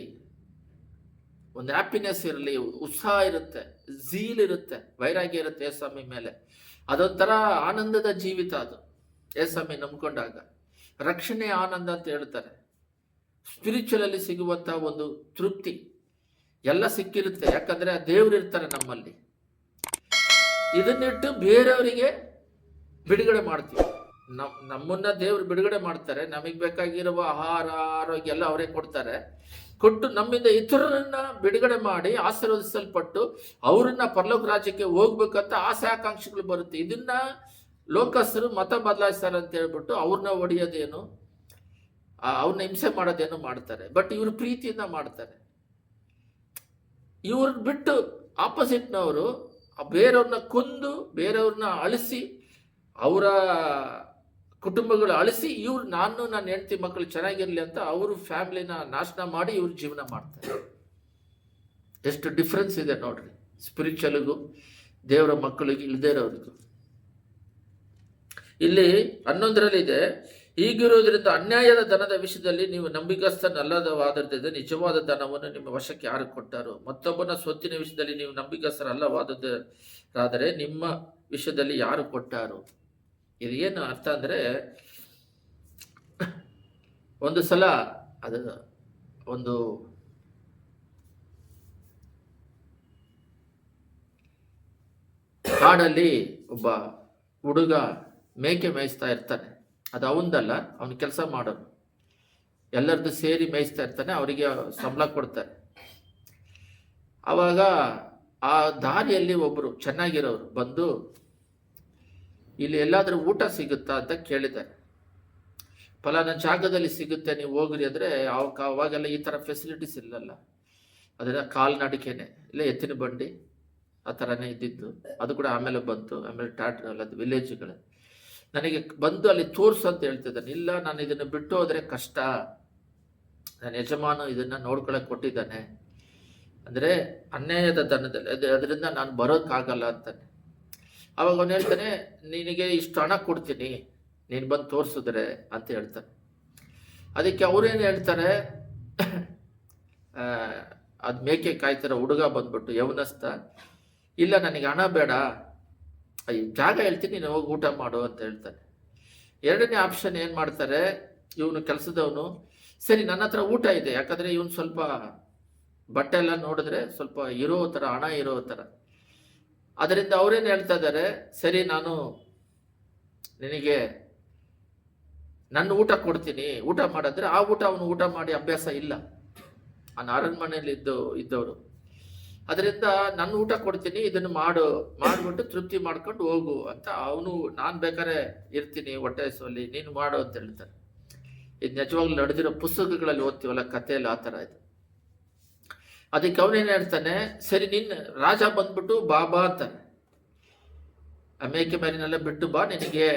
ಒಂದು ಹ್ಯಾಪಿನೆಸ್ ಇರಲಿ, ಉತ್ಸಾಹ ಇರುತ್ತೆ, ಝೀಲ್ ಇರುತ್ತೆ, ವೈರಾಗ್ಯ ಇರುತ್ತೆ ಸ್ವಾಮಿ ಮೇಲೆ. ಅದೊಂಥರ ಆನಂದದ ಜೀವಿತ ಅದು. ಏಸಮ್ಮೆ ನಂಬ್ಕೊಂಡಾಗ ರಕ್ಷಣೆ ಆನಂದ ಅಂತ ಹೇಳ್ತಾರೆ. ಸ್ಪಿರಿಚುವಲ್ ಅಲ್ಲಿ ಸಿಗುವಂತ ಒಂದು ತೃಪ್ತಿ ಎಲ್ಲ ಸಿಕ್ಕಿರುತ್ತೆ, ಯಾಕಂದ್ರೆ ದೇವ್ರು ಇರ್ತಾರೆ ನಮ್ಮಲ್ಲಿ. ಇದನ್ನಿಟ್ಟು ಬೇರೆಯವರಿಗೆ ಬಿಡುಗಡೆ ಮಾಡ್ತೀವಿ. ನಮ್ಮನ್ನ ದೇವ್ರು ಬಿಡುಗಡೆ ಮಾಡ್ತಾರೆ, ನಮಗೆ ಬೇಕಾಗಿರುವ ಆಹಾರ ಆರೋಗ್ಯ ಎಲ್ಲ ಅವರೇ ಕೊಡ್ತಾರೆ. ಕೊಟ್ಟು ನಮ್ಮಿಂದ ಇತರರನ್ನ ಬಿಡುಗಡೆ ಮಾಡಿ ಆಶೀರ್ವದಿಸಲ್ಪಟ್ಟು ಅವರನ್ನ ಪರಲೋಕ ರಾಜ್ಯಕ್ಕೆ ಹೋಗ್ಬೇಕಂತ ಆಸೆ ಆಕಾಂಕ್ಷೆಗಳು ಬರುತ್ತೆ. ಇದನ್ನ ಲೋಕಸ್ಥರು ಮತ ಬದಲಾಯಿಸ್ತಾರೆ ಅಂತ ಹೇಳ್ಬಿಟ್ಟು ಅವ್ರನ್ನ ಹೊಡೆಯೋದೇನು, ಅವ್ರನ್ನ ಹಿಂಸೆ ಮಾಡೋದೇನು ಮಾಡ್ತಾರೆ. ಬಟ್ ಇವರು ಪ್ರೀತಿಯಿಂದ ಮಾಡ್ತಾರೆ. ಇವ್ರ ಬಿಟ್ಟು ಆಪೋಸಿಟ್ನವರು ಬೇರೆಯವ್ರನ್ನ ಕೊಂದು ಬೇರೆಯವ್ರನ್ನ ಅಳಿಸಿ ಅವರ ಕುಟುಂಬಗಳು ಅಳಿಸಿ ನನ್ನ ಹೆಂಡತಿ ಮಕ್ಕಳು ಚೆನ್ನಾಗಿರ್ಲಿ ಅಂತ ಅವರು ಫ್ಯಾಮಿಲಿನ ನಾಶನ ಮಾಡಿ ಇವ್ರ ಜೀವನ ಮಾಡ್ತಾರೆ. ಎಷ್ಟು ಡಿಫ್ರೆನ್ಸ್ ಇದೆ ನೋಡ್ರಿ, ಸ್ಪಿರಿಚುವಲ್ಗೂ ದೇವರ ಮಕ್ಕಳಿಗೆ ಇಲ್ಲದೇ ಇರೋರಿಗೂ. ಇಲ್ಲಿ 11ರಲ್ಲಿದೆ, ಹೀಗಿರುವುದರಿಂದ ಅನ್ಯಾಯದ ಧನದ ವಿಷಯದಲ್ಲಿ ನೀವು ನಂಬಿಗಸ್ತನಲ್ಲದವಾದದ್ದರಿಂದ ನಿಜವಾದ ಧನವನ್ನು ನಿಮ್ಮ ವಶಕ್ಕೆ ಯಾರು ಕೊಟ್ಟರು? ಮತ್ತೊಬ್ಬನ ಸ್ವತ್ತಿನ ವಿಷಯದಲ್ಲಿ ನೀವು ನಂಬಿಗಸ್ತರಲ್ಲವಾದರಾದರೆ ನಿಮ್ಮ ವಿಷಯದಲ್ಲಿ ಯಾರು ಕೊಟ್ಟಾರು? ಇದು ಏನು ಅರ್ಥ ಅಂದರೆ, ಒಂದು ಸಲ ಅದು ಒಂದು ಕಾಡಲ್ಲಿ ಒಬ್ಬ ಹುಡುಗ ಮೇಕೆ ಮೇಯಿಸ್ತಾ ಇರ್ತಾನೆ. ಅದು ಅವಂದಲ್ಲ, ಅವನು ಕೆಲಸ ಮಾಡೋನು. ಎಲ್ಲರದ್ದು ಸೇರಿ ಮೇಯಿಸ್ತಾ ಇರ್ತಾನೆ, ಅವರಿಗೆ ಸಂಬಳ ಕೊಡ್ತಾರೆ. ಆವಾಗ ಆ ದಾರಿಯಲ್ಲಿ ಒಬ್ಬರು ಚೆನ್ನಾಗಿರೋರು ಬಂದು ಇಲ್ಲಿ ಎಲ್ಲಾದರೂ ಊಟ ಸಿಗುತ್ತಾ ಅಂತ ಕೇಳಿದ್ದಾರೆ. ಫಲಾನ ಜಾಗದಲ್ಲಿ ಸಿಗುತ್ತೆ, ನೀವು ಹೋಗ್ರಿ ಅಂದರೆ ಅವಾಗೆಲ್ಲ ಈ ಥರ ಫೆಸಿಲಿಟೀಸ್ ಇಲ್ಲಲ್ಲ. ಅದನ್ನ ಕಾಲ್ನಡಿಕೆನೆ ಇಲ್ಲ ಎತ್ತಿನ ಬಂಡಿ ಆ ಥರನೇ ಇದ್ದಿದ್ದು. ಅದು ಕೂಡ ಆಮೇಲೆ ಬಂತು, ಆಮೇಲೆ ಅದು ವಿಲೇಜ್ಗಳು. ನನಗೆ ಬಂದು ಅಲ್ಲಿ ತೋರಿಸು ಅಂತ ಹೇಳ್ತಿದ್ದಾನೆ. ಇಲ್ಲ, ನಾನು ಇದನ್ನು ಬಿಟ್ಟು ಹೋದರೆ ಕಷ್ಟ, ನನ್ನ ಯಜಮಾನ ಇದನ್ನು ನೋಡ್ಕೊಳಕ್ಕೆ ಕೊಟ್ಟಿದ್ದಾನೆ, ಅಂದರೆ ಅನ್ಯಾಯದ ಧನದಲ್ಲಿ ಅದರಿಂದ ನಾನು ಬರೋಕ್ಕಾಗಲ್ಲ ಅಂತಾನೆ. ಅವಾಗ ಅವನು ಹೇಳ್ತಾನೆ, ನಿನಗೆ ಇಷ್ಟು ಹಣ ಕೊಡ್ತೀನಿ, ನೀನು ಬಂದು ತೋರಿಸಿದ್ರೆ ಅಂತ ಹೇಳ್ತಾನೆ. ಅದಕ್ಕೆ ಅವ್ರೇನು ಹೇಳ್ತಾರೆ, ಅದು ಮೇಕೆ ಕಾಯ್ತಿರೋ ಹುಡುಗ ಬಂದ್ಬಿಟ್ಟು ಯೌವನಸ್ಥ, ಇಲ್ಲ ನನಗೆ ಹಣ ಬೇಡ, ಜಾಗ ಹೇಳ್ತೀನಿ, ನೀನು ಹೋಗಿ ಊಟ ಮಾಡು ಅಂತ ಹೇಳ್ತಾನೆ. ಎರಡನೇ ಆಪ್ಷನ್ ಏನು ಮಾಡ್ತಾರೆ, ಇವನು ಕೆಲಸದವನು, ಸರಿ ನನ್ನ ಹತ್ರ ಊಟ ಇದೆ, ಯಾಕಂದರೆ ಇವನು ಸ್ವಲ್ಪ ಬಟ್ಟೆ ಎಲ್ಲ ನೋಡಿದ್ರೆ ಸ್ವಲ್ಪ ಇರೋ ಥರ, ಹಣ ಇರೋ ಥರ. ಅದರಿಂದ ಅವರೇನು ಹೇಳ್ತಾ ಇದ್ದಾರೆ, ಸರಿ ನಾನು ನಿನಗೆ ನನ್ನ ಊಟ ಕೊಡ್ತೀನಿ, ಊಟ ಮಾಡಿದ್ರೆ ಆ ಊಟ ಅವನು ಊಟ ಮಾಡಿ ಅಭ್ಯಾಸ ಇಲ್ಲ, ಅವನ ಅರಣ್ಮನೆಯಲ್ಲಿ ಇದ್ದವರು. ಅದರಿಂದ ನನ್ನ ಊಟ ಕೊಡ್ತೀನಿ, ಇದನ್ನು ಮಾಡಿಬಿಟ್ಟು ತೃಪ್ತಿ ಮಾಡ್ಕೊಂಡು ಹೋಗು ಅಂತ. ಅವನು ನಾನು ಬೇಕಾದ್ರೆ ಇರ್ತೀನಿ ಹೊಟ್ಟೆ ಹಸುವಲ್ಲಿ, ನೀನು ಮಾಡು ಅಂತ ಹೇಳ್ತಾರೆ. ಇದು ನಿಜವಾಗ್ಲೂ ನಡೆದಿರೋ ಪುಸ್ತಕಗಳಲ್ಲಿ ಓದ್ತೀವಲ್ಲ, ಕಥೆಯಲ್ಲಿ ಆ ಥರ ಇದೆ. ಅದಕ್ಕೆ ಅವನೇನು ಹೇಳ್ತಾನೆ, ಸರಿ ನಿನ್ನ ರಾಜ ಬಂದ್ಬಿಟ್ಟು ಬಾ ಅಂತಾನೆ, ಆ ಮೇಕೆ ಮೇಲಿನೆಲ್ಲ ಬಿಟ್ಟು ಬಾ, ನಿನಗೆ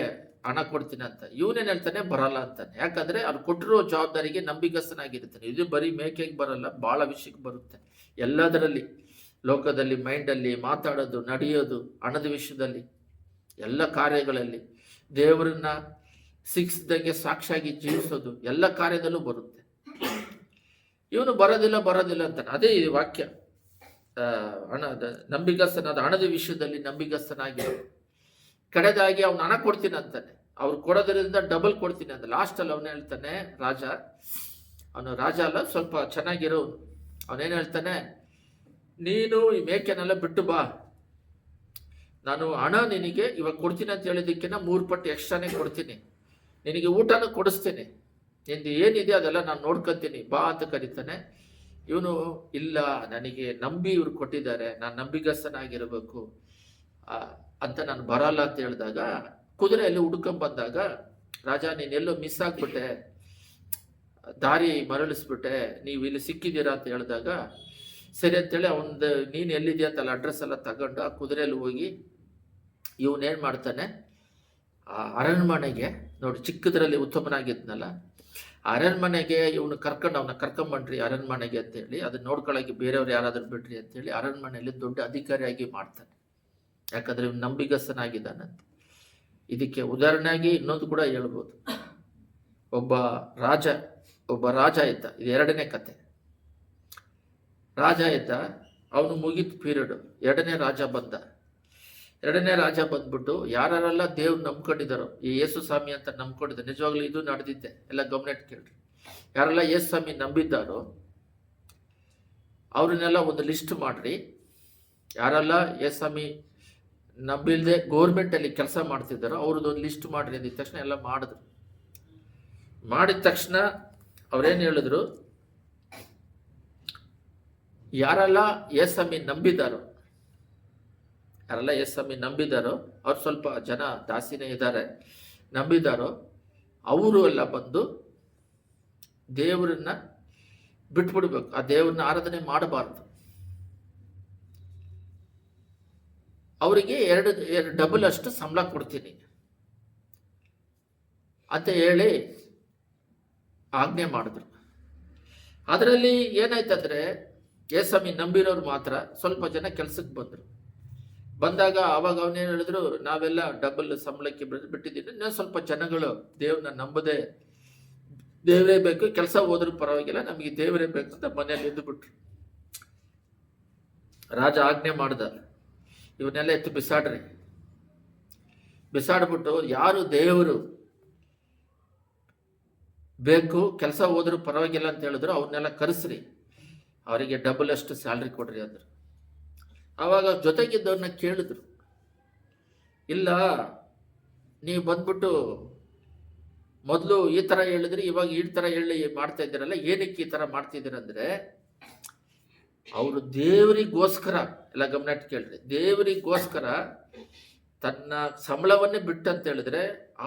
ಹಣ ಕೊಡ್ತೀನಿ ಅಂತ. ಇವನೇನು ಹೇಳ್ತಾನೆ, ಬರಲ್ಲ ಅಂತಾನೆ. ಯಾಕಂದ್ರೆ ಅವ್ರು ಕೊಟ್ಟಿರೋ ಜವಾಬ್ದಾರಿಗೆ ನಂಬಿಕಸ್ಥನಾಗಿರ್ತಾನೆ. ಇದು ಬರೀ ಮೇಕೆಗೆ ಬರಲ್ಲ, ಭಾಳ ವಿಷಯಕ್ಕೆ ಬರುತ್ತೆ. ಎಲ್ಲದರಲ್ಲಿ, ಲೋಕದಲ್ಲಿ, ಮೈಂಡಲ್ಲಿ, ಮಾತಾಡೋದು, ನಡೆಯೋದು, ಹಣದ ವಿಷಯದಲ್ಲಿ, ಎಲ್ಲ ಕಾರ್ಯಗಳಲ್ಲಿ ದೇವರನ್ನ ಸಿಕ್ಕಿಸಿದಂಗೆ ಸಾಕ್ಷಿಯಾಗಿ ಜೀವಿಸೋದು, ಎಲ್ಲ ಕಾರ್ಯದಲ್ಲೂ ಬರುತ್ತೆ. ಇವನು ಬರೋದಿಲ್ಲ ಅಂತಾನೆ. ಅದೇ ಈ ವಾಕ್ಯ, ನಂಬಿಗಸ್ತನಾದ ಹಣದ ವಿಷಯದಲ್ಲಿ ನಂಬಿಗಸ್ತನಾಗಿ ಕಡೆದಾಗಿ ಅವನು ಹಣ ಕೊಡ್ತೀನಿ ಅಂತಾನೆ. ಅವ್ರು ಕೊಡೋದ್ರಿಂದ ಡಬಲ್ ಕೊಡ್ತೀನಿ ಅಂತ. ಲಾಸ್ಟಲ್ಲಿ ಅವನು ಹೇಳ್ತಾನೆ, ಅವನು ರಾಜ ಅಲ್ಲ, ಸ್ವಲ್ಪ ಚೆನ್ನಾಗಿರೋನು. ಅವನೇನು ಹೇಳ್ತಾನೆ, ನೀನು ಈ ಮೇಕೆನೆಲ್ಲ ಬಿಟ್ಟು ಬಾ, ನಾನು ಹಣ ನಿನಗೆ ಇವಾಗ ಕೊಡ್ತೀನಿ ಅಂತ ಹೇಳಿದ್ದಕ್ಕಿಂತ 3 ಪಟ್ಟು ಎಕ್ಸ್ಟ್ರಾನೇ ಕೊಡ್ತೀನಿ, ನಿನಗೆ ಊಟನೂ ಕೊಡಿಸ್ತೀನಿ, ನಿಂದು ಏನಿದೆ ಅದೆಲ್ಲ ನಾನು ನೋಡ್ಕೊತೀನಿ, ಬಾ ಅಂತ ಕರೀತಾನೆ. ಇವನು ಇಲ್ಲ, ನನಗೆ ನಂಬಿ ಇವ್ರು ಕೊಟ್ಟಿದ್ದಾರೆ, ನಾನು ನಂಬಿಗಸ್ತನಾಗಿರಬೇಕು ಅಂತ ನಾನು ಬರಲ್ಲ ಅಂತ ಹೇಳಿದಾಗ, ಕುದುರೆಯಲ್ಲಿ ಹುಡ್ಕೊಂಬಂದಾಗ, ರಾಜ ನೀನೆಲ್ಲೋ ಮಿಸ್ ಆಗ್ಬಿಟ್ಟೆ, ದಾರಿ ಮರಳಿಸ್ಬಿಟ್ಟೆ, ನೀವು ಇಲ್ಲಿ ಸಿಕ್ಕಿದ್ದೀರಾ ಅಂತ ಹೇಳಿದಾಗ, ಸರಿ ಅಂತೇಳಿ ಅವನದು ನೀನು ಎಲ್ಲಿದೆಯಾ ಅಂತಲ್ಲ ಅಡ್ರೆಸ್ ಎಲ್ಲ ತಗೊಂಡು ಆ ಕುದುರೆಯಲ್ಲಿ ಹೋಗಿ ಇವನೇನು ಮಾಡ್ತಾನೆ, ಆ ಅರಣ್ಮನೆಗೆ ನೋಡಿ, ಚಿಕ್ಕದ್ರಲ್ಲಿ ಉತ್ತಮನಾಗಿದ್ನಲ್ಲ, ಅರಣ್ಮನೆಗೆ ಅವನ್ನ ಕರ್ಕೊಂಬಂಡ್ರಿ ಅರಣ್ಮನೆಗೆ ಅಂತೇಳಿ, ಅದನ್ನ ನೋಡ್ಕೊಳ್ಳೋಕೆ ಬೇರೆಯವ್ರು ಯಾರಾದ್ರೂ ಬಿಡ್ರಿ ಅಂತೇಳಿ ಅರಣ್ಮನೆಯಲ್ಲಿ ದೊಡ್ಡ ಅಧಿಕಾರಿಯಾಗಿ ಮಾಡ್ತಾನೆ. ಯಾಕಂದ್ರೆ ಇವ್ನು ನಂಬಿಗಸ್ತನಾಗಿದ್ದಾನಂತೆ. ಇದಕ್ಕೆ ಉದಾಹರಣೆಯಾಗಿ ಇನ್ನೊಂದು ಕೂಡ ಹೇಳ್ಬೋದು. ಒಬ್ಬ ರಾಜ ಇದ್ದ, ಇದು 2ನೇ ಕತೆ. ರಾಜ ಇದ್ದ, ಅವನು ಮುಗಿದ ಪೀರಿಯಡ್, 2ನೇ ರಾಜ ಬಂದ. ಎರಡನೇ ರಾಜ ಬಂದ್ಬಿಟ್ಟು ಯಾರೆಲ್ಲ ದೇವ್ರು ನಂಬ್ಕೊಂಡಿದ್ದಾರೋ, ಈ ಯೇಸು ಸ್ವಾಮಿ ಅಂತ ನಂಬ್ಕೊಂಡಿದ್ದಾರೆ, ನಿಜವಾಗ್ಲೂ ಇದು ನಡೆದಿದ್ದೆ, ಎಲ್ಲ ಗಮನ ಕೇಳ್ರಿ. ಯಾರೆಲ್ಲ ಯೇಸು ಸ್ವಾಮಿ ನಂಬಿದ್ದಾರೋ ಅವ್ರನ್ನೆಲ್ಲ ಒಂದು ಲಿಸ್ಟ್ ಮಾಡ್ರಿ. ಯಾರೆಲ್ಲ ಯೇಸು ಸ್ವಾಮಿ ನಂಬಿಲ್ದೆ ಗೋರ್ಮೆಂಟಲ್ಲಿ ಕೆಲಸ ಮಾಡ್ತಿದ್ದಾರೋ ಅವ್ರದ್ದೊಂದು ಲಿಸ್ಟ್ ಮಾಡ್ರಿ ಅಂದಿದ ತಕ್ಷಣ ಎಲ್ಲ ಮಾಡಿದ್ರು. ಮಾಡಿದ ತಕ್ಷಣ ಅವ್ರೇನು ಹೇಳಿದ್ರು, ಯಾರೆಲ್ಲ ಯೇಸು ಸ್ವಾಮಿ ನಂಬಿದ್ದಾರೋ ಅವ್ರು ಸ್ವಲ್ಪ ಜನ ದಾಸಿನೇ ಇದ್ದಾರೆ, ನಂಬಿದ್ದಾರೋ ಅವರು ಎಲ್ಲ ಬಂದು ದೇವರನ್ನ ಬಿಟ್ಬಿಡ್ಬೇಕು, ಆ ದೇವ್ರನ್ನ ಆರಾಧನೆ ಮಾಡಬಾರ್ದು, ಅವರಿಗೆ ಎರಡು ಡಬಲ್ ಅಷ್ಟು ಸಂಬಳ ಕೊಡ್ತೀನಿ ಅಂತ ಹೇಳಿ ಆಜ್ಞೆ ಮಾಡಿದ್ರು. ಅದರಲ್ಲಿ ಏನಾಯ್ತಂದ್ರೆ ಯೇಸು ಸ್ವಾಮಿ ನಂಬಿರೋರು ಮಾತ್ರ ಸ್ವಲ್ಪ ಜನ ಕೆಲ್ಸಕ್ಕೆ ಬಂದಾಗ ಅವಾಗ ಅವನೇನು ಹೇಳಿದ್ರು, ನಾವೆಲ್ಲ ಡಬಲ್ ಸಂಬಳಕ್ಕೆ ಬಿಟ್ಟಿದ್ದೀನಿ, ಇನ್ನೂ ಸ್ವಲ್ಪ ಜನಗಳು ದೇವ್ರನ್ನ ನಂಬದೆ ದೇವರೇ ಬೇಕು, ಕೆಲಸ ಹೋದ್ರೂ ಪರವಾಗಿಲ್ಲ, ನಮಗೆ ದೇವರೇ ಬೇಕು ಅಂತ ಮನೇಲಿ ಎದ್ದು ಬಿಟ್ರು. ರಾಜ ಆಜ್ಞೆ ಮಾಡ್ದ, ಇವನ್ನೆಲ್ಲ ಎತ್ತು ಬಿಸಾಡ್ಬಿಟ್ಟು ಯಾರು ದೇವರು ಬೇಕು, ಕೆಲಸ ಹೋದ್ರೂ ಪರವಾಗಿಲ್ಲ ಅಂತ ಹೇಳಿದ್ರು ಅವ್ರನ್ನೆಲ್ಲ ಕರೆಸ್ರಿ, ಅವರಿಗೆ ಡಬಲ್ ಅಷ್ಟು ಸ್ಯಾಲ್ರಿ ಕೊಡ್ರಿ ಅಂದರು. ಆವಾಗ ಜೊತೆಗಿದ್ದವ್ರನ್ನ ಕೇಳಿದ್ರು, ಇಲ್ಲ ನೀವು ಬಂದ್ಬಿಟ್ಟು ಮೊದಲು ಈ ಥರ ಹೇಳಿದ್ರಿ, ಇವಾಗ ಈ ಥರ ಹೇಳಿ ಮಾಡ್ತಾ ಇದ್ದೀರಲ್ಲ, ಏನಕ್ಕೆ ಈ ಥರ ಮಾಡ್ತಿದ್ದೀರಂದ್ರೆ ಅವರು ದೇವರಿಗೋಸ್ಕರ, ಎಲ್ಲ ಗಮನ ಇಟ್ಟು ಕೇಳ್ರಿ, ದೇವರಿಗೋಸ್ಕರ ತನ್ನ ಸಂಬಳವನ್ನೇ ಬಿಟ್ಟಂತ ಹೇಳಿದ್ರೆ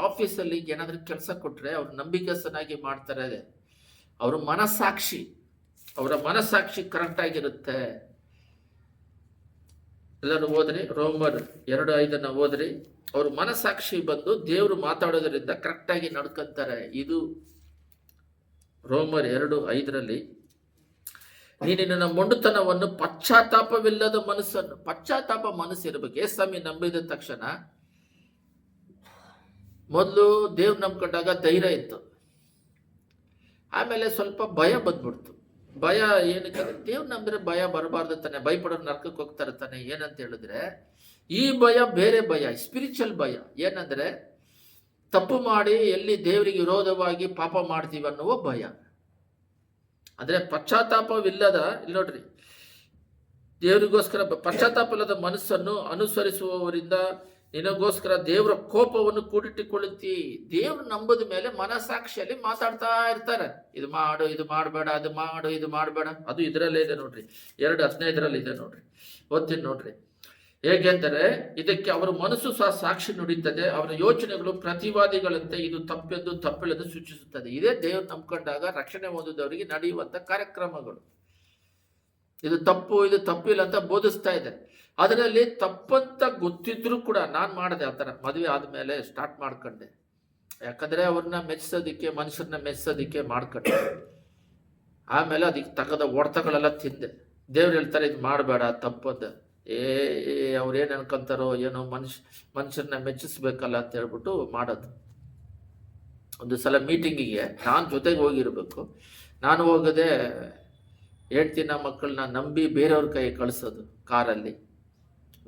ಆಫೀಸಲ್ಲಿ ಏನಾದರೂ ಕೆಲಸ ಕೊಟ್ಟರೆ ಅವ್ರು ನಂಬಿಕೆಸನಾಗಿ ಮಾಡ್ತಾರೆ, ಅವರ ಮನಸ್ಸಾಕ್ಷಿ ಕರೆಕ್ಟ್ ಆಗಿರುತ್ತೆ. ಎಲ್ಲರೂ ಓದ್ರಿ, ರೋಮರ್ 2:5 ಓದ್ರಿ. ಅವ್ರ ಮನಸ್ಸಾಕ್ಷಿ ಬಂದು ದೇವರು ಮಾತಾಡೋದ್ರಿಂದ ಕರೆಕ್ಟಾಗಿ ನಡ್ಕೊಂತಾರೆ. ಇದು ರೋಮರ್ 2:5 ನೀನು ನಿನ್ನ ಮೊಂಡುತನವನ್ನು ಪಶ್ಚಾತ್ತಾಪವಿಲ್ಲದ ಮನಸ್ಸು ಇರಬೇಕು. ಯೇಸು ಸ್ವಾಮಿ ನಂಬಿದ ತಕ್ಷಣ ಮೊದಲು ದೇವ್ರು ನಂಬ್ಕೊಂಡಾಗ ಧೈರ್ಯ ಇತ್ತು, ಆಮೇಲೆ ಸ್ವಲ್ಪ ಭಯ ಬಂದ್ಬಿಡ್ತು. ಭಯ ಏನಕ್ಕೆ, ದೇವ್ರು ನಂಬಿದ್ರೆ ಭಯ ಬರಬಾರ್ದು ತಾನೆ, ಭಯಪಡೋರು ನರ್ಕಕ್ಕೆ ಹೋಗ್ತಾರೆ ತಾನೆ. ಏನಂತ ಹೇಳಿದ್ರೆ ಈ ಭಯ ಬೇರೆ ಭಯ, ಸ್ಪಿರಿಚುವಲ್ ಭಯ. ಏನಂದ್ರೆ ತಪ್ಪು ಮಾಡಿ ಎಲ್ಲಿ ದೇವರಿಗೆ ವಿರೋಧವಾಗಿ ಪಾಪ ಮಾಡ್ತೀವಿ ಅನ್ನುವ ಭಯ. ಅಂದ್ರೆ ಪಶ್ಚಾತ್ತಾಪವಿಲ್ಲದ, ಇಲ್ಲಿ ನೋಡ್ರಿ, ದೇವರಿಗೋಸ್ಕರ ಪಶ್ಚಾತ್ತಾಪ ಇಲ್ಲದ ಮನಸ್ಸನ್ನು ಅನುಸರಿಸುವವರಿಂದ ನಿನಗೋಸ್ಕರ ದೇವರ ಕೋಪವನ್ನು ಕೂಡಿಟ್ಟುಕೊಳ್ಳುತ್ತಿ. ದೇವ್ರು ನಂಬದ ಮೇಲೆ ಮನಸ್ಸಾಕ್ಷಿಯಲ್ಲಿ ಮಾತಾಡ್ತಾ ಇರ್ತಾರೆ, ಇದು ಮಾಡು, ಇದು ಮಾಡಬೇಡ, ಅದು ಮಾಡು, ಇದು ಮಾಡಬೇಡ. ಅದು ಇದರಲ್ಲೇ ಇದೆ ನೋಡ್ರಿ, 2:15 ಇದೆ ನೋಡ್ರಿ, ಓದ್ತೀನಿ ನೋಡ್ರಿ. ಹೇಗೆಂದರೆ ಇದಕ್ಕೆ ಅವರ ಮನಸ್ಸು ಸಹ ಸಾಕ್ಷಿ ನುಡಿಯುತ್ತದೆ, ಅವರ ಯೋಚನೆಗಳು ಪ್ರತಿವಾದಿಗಳಂತೆ ಇದು ತಪ್ಪೆಂದು ತಪ್ಪಿಲ್ಲದು ಸೂಚಿಸುತ್ತದೆ. ಇದೇ ದೇವ್ರು ನಂಬ್ಕೊಂಡಾಗ ರಕ್ಷಣೆ ಹೊಂದಿದವರಿಗೆ ನಡೆಯುವಂತ ಕಾರ್ಯಕ್ರಮಗಳು. ಇದು ತಪ್ಪಿಲ್ಲ ಅಂತ ಬೋಧಿಸ್ತಾ ಇದೆ. ಅದರಲ್ಲಿ ತಪ್ಪಂತ ಗೊತ್ತಿದ್ರು ಕೂಡ ನಾನು ಮಾಡಿದೆ ಆ ಥರ. ಮದುವೆ ಆದಮೇಲೆ ಸ್ಟಾರ್ಟ್ ಮಾಡ್ಕೊಂಡೆ, ಯಾಕಂದ್ರೆ ಅವ್ರನ್ನ ಮೆಚ್ಚಿಸೋದಿಕ್ಕೆ, ಮನುಷ್ಯರನ್ನ ಮೆಚ್ಚಿಸೋದಿಕ್ಕೆ ಮಾಡ್ಕೊಂಡೆ. ಆಮೇಲೆ ಅದಕ್ಕೆ ತಗದ ಹೊಡೆತಗಳೆಲ್ಲ ತಿಂದೆ. ದೇವ್ರು ಹೇಳ್ತಾರೆ ಇದು ಮಾಡಬೇಡ, ತಪ್ಪಂದ. ಅವ್ರೇನು ಅನ್ಕೊಂತಾರೋ ಏನೋ, ಮನುಷ್ಯರನ್ನ ಮೆಚ್ಚಿಸ್ಬೇಕಲ್ಲ ಅಂತ ಹೇಳ್ಬಿಟ್ಟು ಮಾಡೋದು. ಒಂದು ಸಲ ಮೀಟಿಂಗಿಗೆ ನಾನು ಜೊತೆಗೆ ಹೋಗಿರ್ಬೇಕು, ನಾನು ಹೋಗದೆ ಹೇಳ್ತೀನಿ, ನಮ್ಮ ಮಕ್ಕಳನ್ನ ನಂಬಿ ಬೇರೆಯವ್ರ ಕೈ ಕಳಿಸೋದು ಕಾರಲ್ಲಿ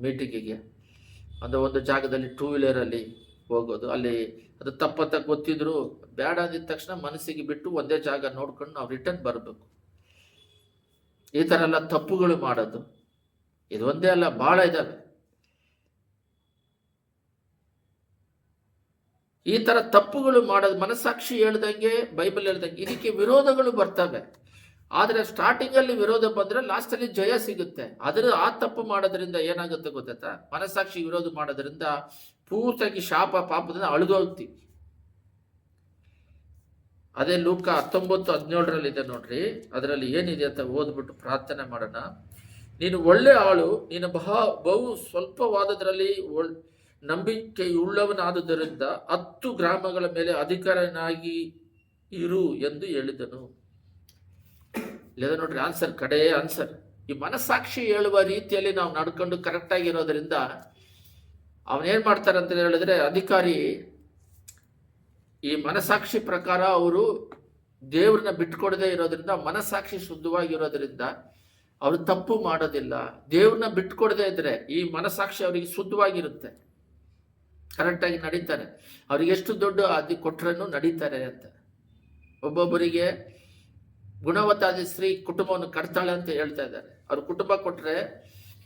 ಮೀಟಿಂಗಿಗೆ. ಒಂದು ಜಾಗದಲ್ಲಿ 2 ವೀಲರಲ್ಲಿ ಹೋಗೋದು, ಅಲ್ಲಿ ಅದು ತಪ್ಪಂತ ಗೊತ್ತಿದ್ರು ಬೇಡ ಅಂದಿದ ತಕ್ಷಣ ಮನಸ್ಸಿಗೆ ಬಿಟ್ಟು ಒಂದೇ ಜಾಗ ನೋಡ್ಕೊಂಡು ನಾವು ರಿಟರ್ನ್ ಬರಬೇಕು. ಈ ಥರ ಎಲ್ಲ ತಪ್ಪುಗಳು ಮಾಡೋದು ಇದು ಒಂದೇ ಅಲ್ಲ, ಭಾಳ ಇದ್ದಾವೆ. ಈ ಥರ ತಪ್ಪುಗಳು ಮಾಡೋದು ಮನಸ್ಸಾಕ್ಷಿ ಹೇಳ್ದಂಗೆ, ಬೈಬಲ್ ಹೇಳ್ದಂಗೆ ಇದಕ್ಕೆ ವಿರೋಧಗಳು ಬರ್ತವೆ. ಆದರೆ ಸ್ಟಾರ್ಟಿಂಗಲ್ಲಿ ವಿರೋಧ ಬಂದರೆ ಲಾಸ್ಟಲ್ಲಿ ಜಯ ಸಿಗುತ್ತೆ. ಆ ತಪ್ಪು ಮಾಡೋದ್ರಿಂದ ಏನಾಗುತ್ತೆ ಗೊತ್ತಾ, ಮನಸ್ಸಾಕ್ಷಿ ವಿರೋಧ ಮಾಡೋದ್ರಿಂದ ಪೂರ್ತಿಯಾಗಿ ಶಾಪ ಪಾಪದಿಂದ ಅಳಿದೋಗ್ತೀವಿ. ಅದೇ ಲೂಕ 19:17 ಇದೆ ನೋಡ್ರಿ, ಅದರಲ್ಲಿ ಏನಿದೆ ಅಂತ ಓದ್ಬಿಟ್ಟು ಪ್ರಾರ್ಥನೆ ಮಾಡೋಣ. ನೀನು ಒಳ್ಳೆ ಆಳು, ನೀನು ಬಹು ಸ್ವಲ್ಪವಾದದ್ರಲ್ಲಿ ನಂಬಿಕೆಯುಳ್ಳವನಾದುದರಿಂದ 10 ಗ್ರಾಮಗಳ ಮೇಲೆ ಅಧಿಕಾರನಾಗಿ ಇರು ಎಂದು ಹೇಳಿದನು. ಇಲ್ಲ ನೋಡ್ರಿ, ಕಡೆಯ ಆನ್ಸರ್. ಈ ಮನಸ್ಸಾಕ್ಷಿ ಹೇಳುವ ರೀತಿಯಲ್ಲಿ ನಾವು ನಡ್ಕೊಂಡು ಕರೆಕ್ಟ್ ಆಗಿರೋದ್ರಿಂದ ಅವನೇನ್ ಮಾಡ್ತಾರೆ ಅಂತ ಹೇಳಿದ್ರೆ, ಅಧಿಕಾರಿ ಈ ಮನಸ್ಸಾಕ್ಷಿ ಪ್ರಕಾರ ಅವರು ದೇವ್ರನ್ನ ಬಿಟ್ಕೊಡದೆ ಇರೋದ್ರಿಂದ, ಮನಸ್ಸಾಕ್ಷಿ ಶುದ್ಧವಾಗಿರೋದ್ರಿಂದ ಅವರು ತಪ್ಪು ಮಾಡೋದಿಲ್ಲ. ದೇವ್ರನ್ನ ಬಿಟ್ಕೊಡದೇ ಇದ್ರೆ ಈ ಮನಸ್ಸಾಕ್ಷಿ ಅವರಿಗೆ ಶುದ್ಧವಾಗಿರುತ್ತೆ, ಕರೆಕ್ಟಾಗಿ ನಡೀತಾರೆ. ಅವ್ರಿಗೆ ಎಷ್ಟು ದೊಡ್ಡ ಅದು ಕೊಟ್ರೂ ನಡೀತಾರೆ ಅಂತ. ಒಬ್ಬೊಬ್ಬರಿಗೆ ಗುಣವತ್ತಾದ ಸ್ತ್ರೀ ಕುಟುಂಬವನ್ನು ಕಟ್ತಾಳೆ ಅಂತ ಹೇಳ್ತಾ ಇದ್ದಾರೆ. ಅವ್ರ ಕುಟುಂಬ ಕೊಟ್ರೆ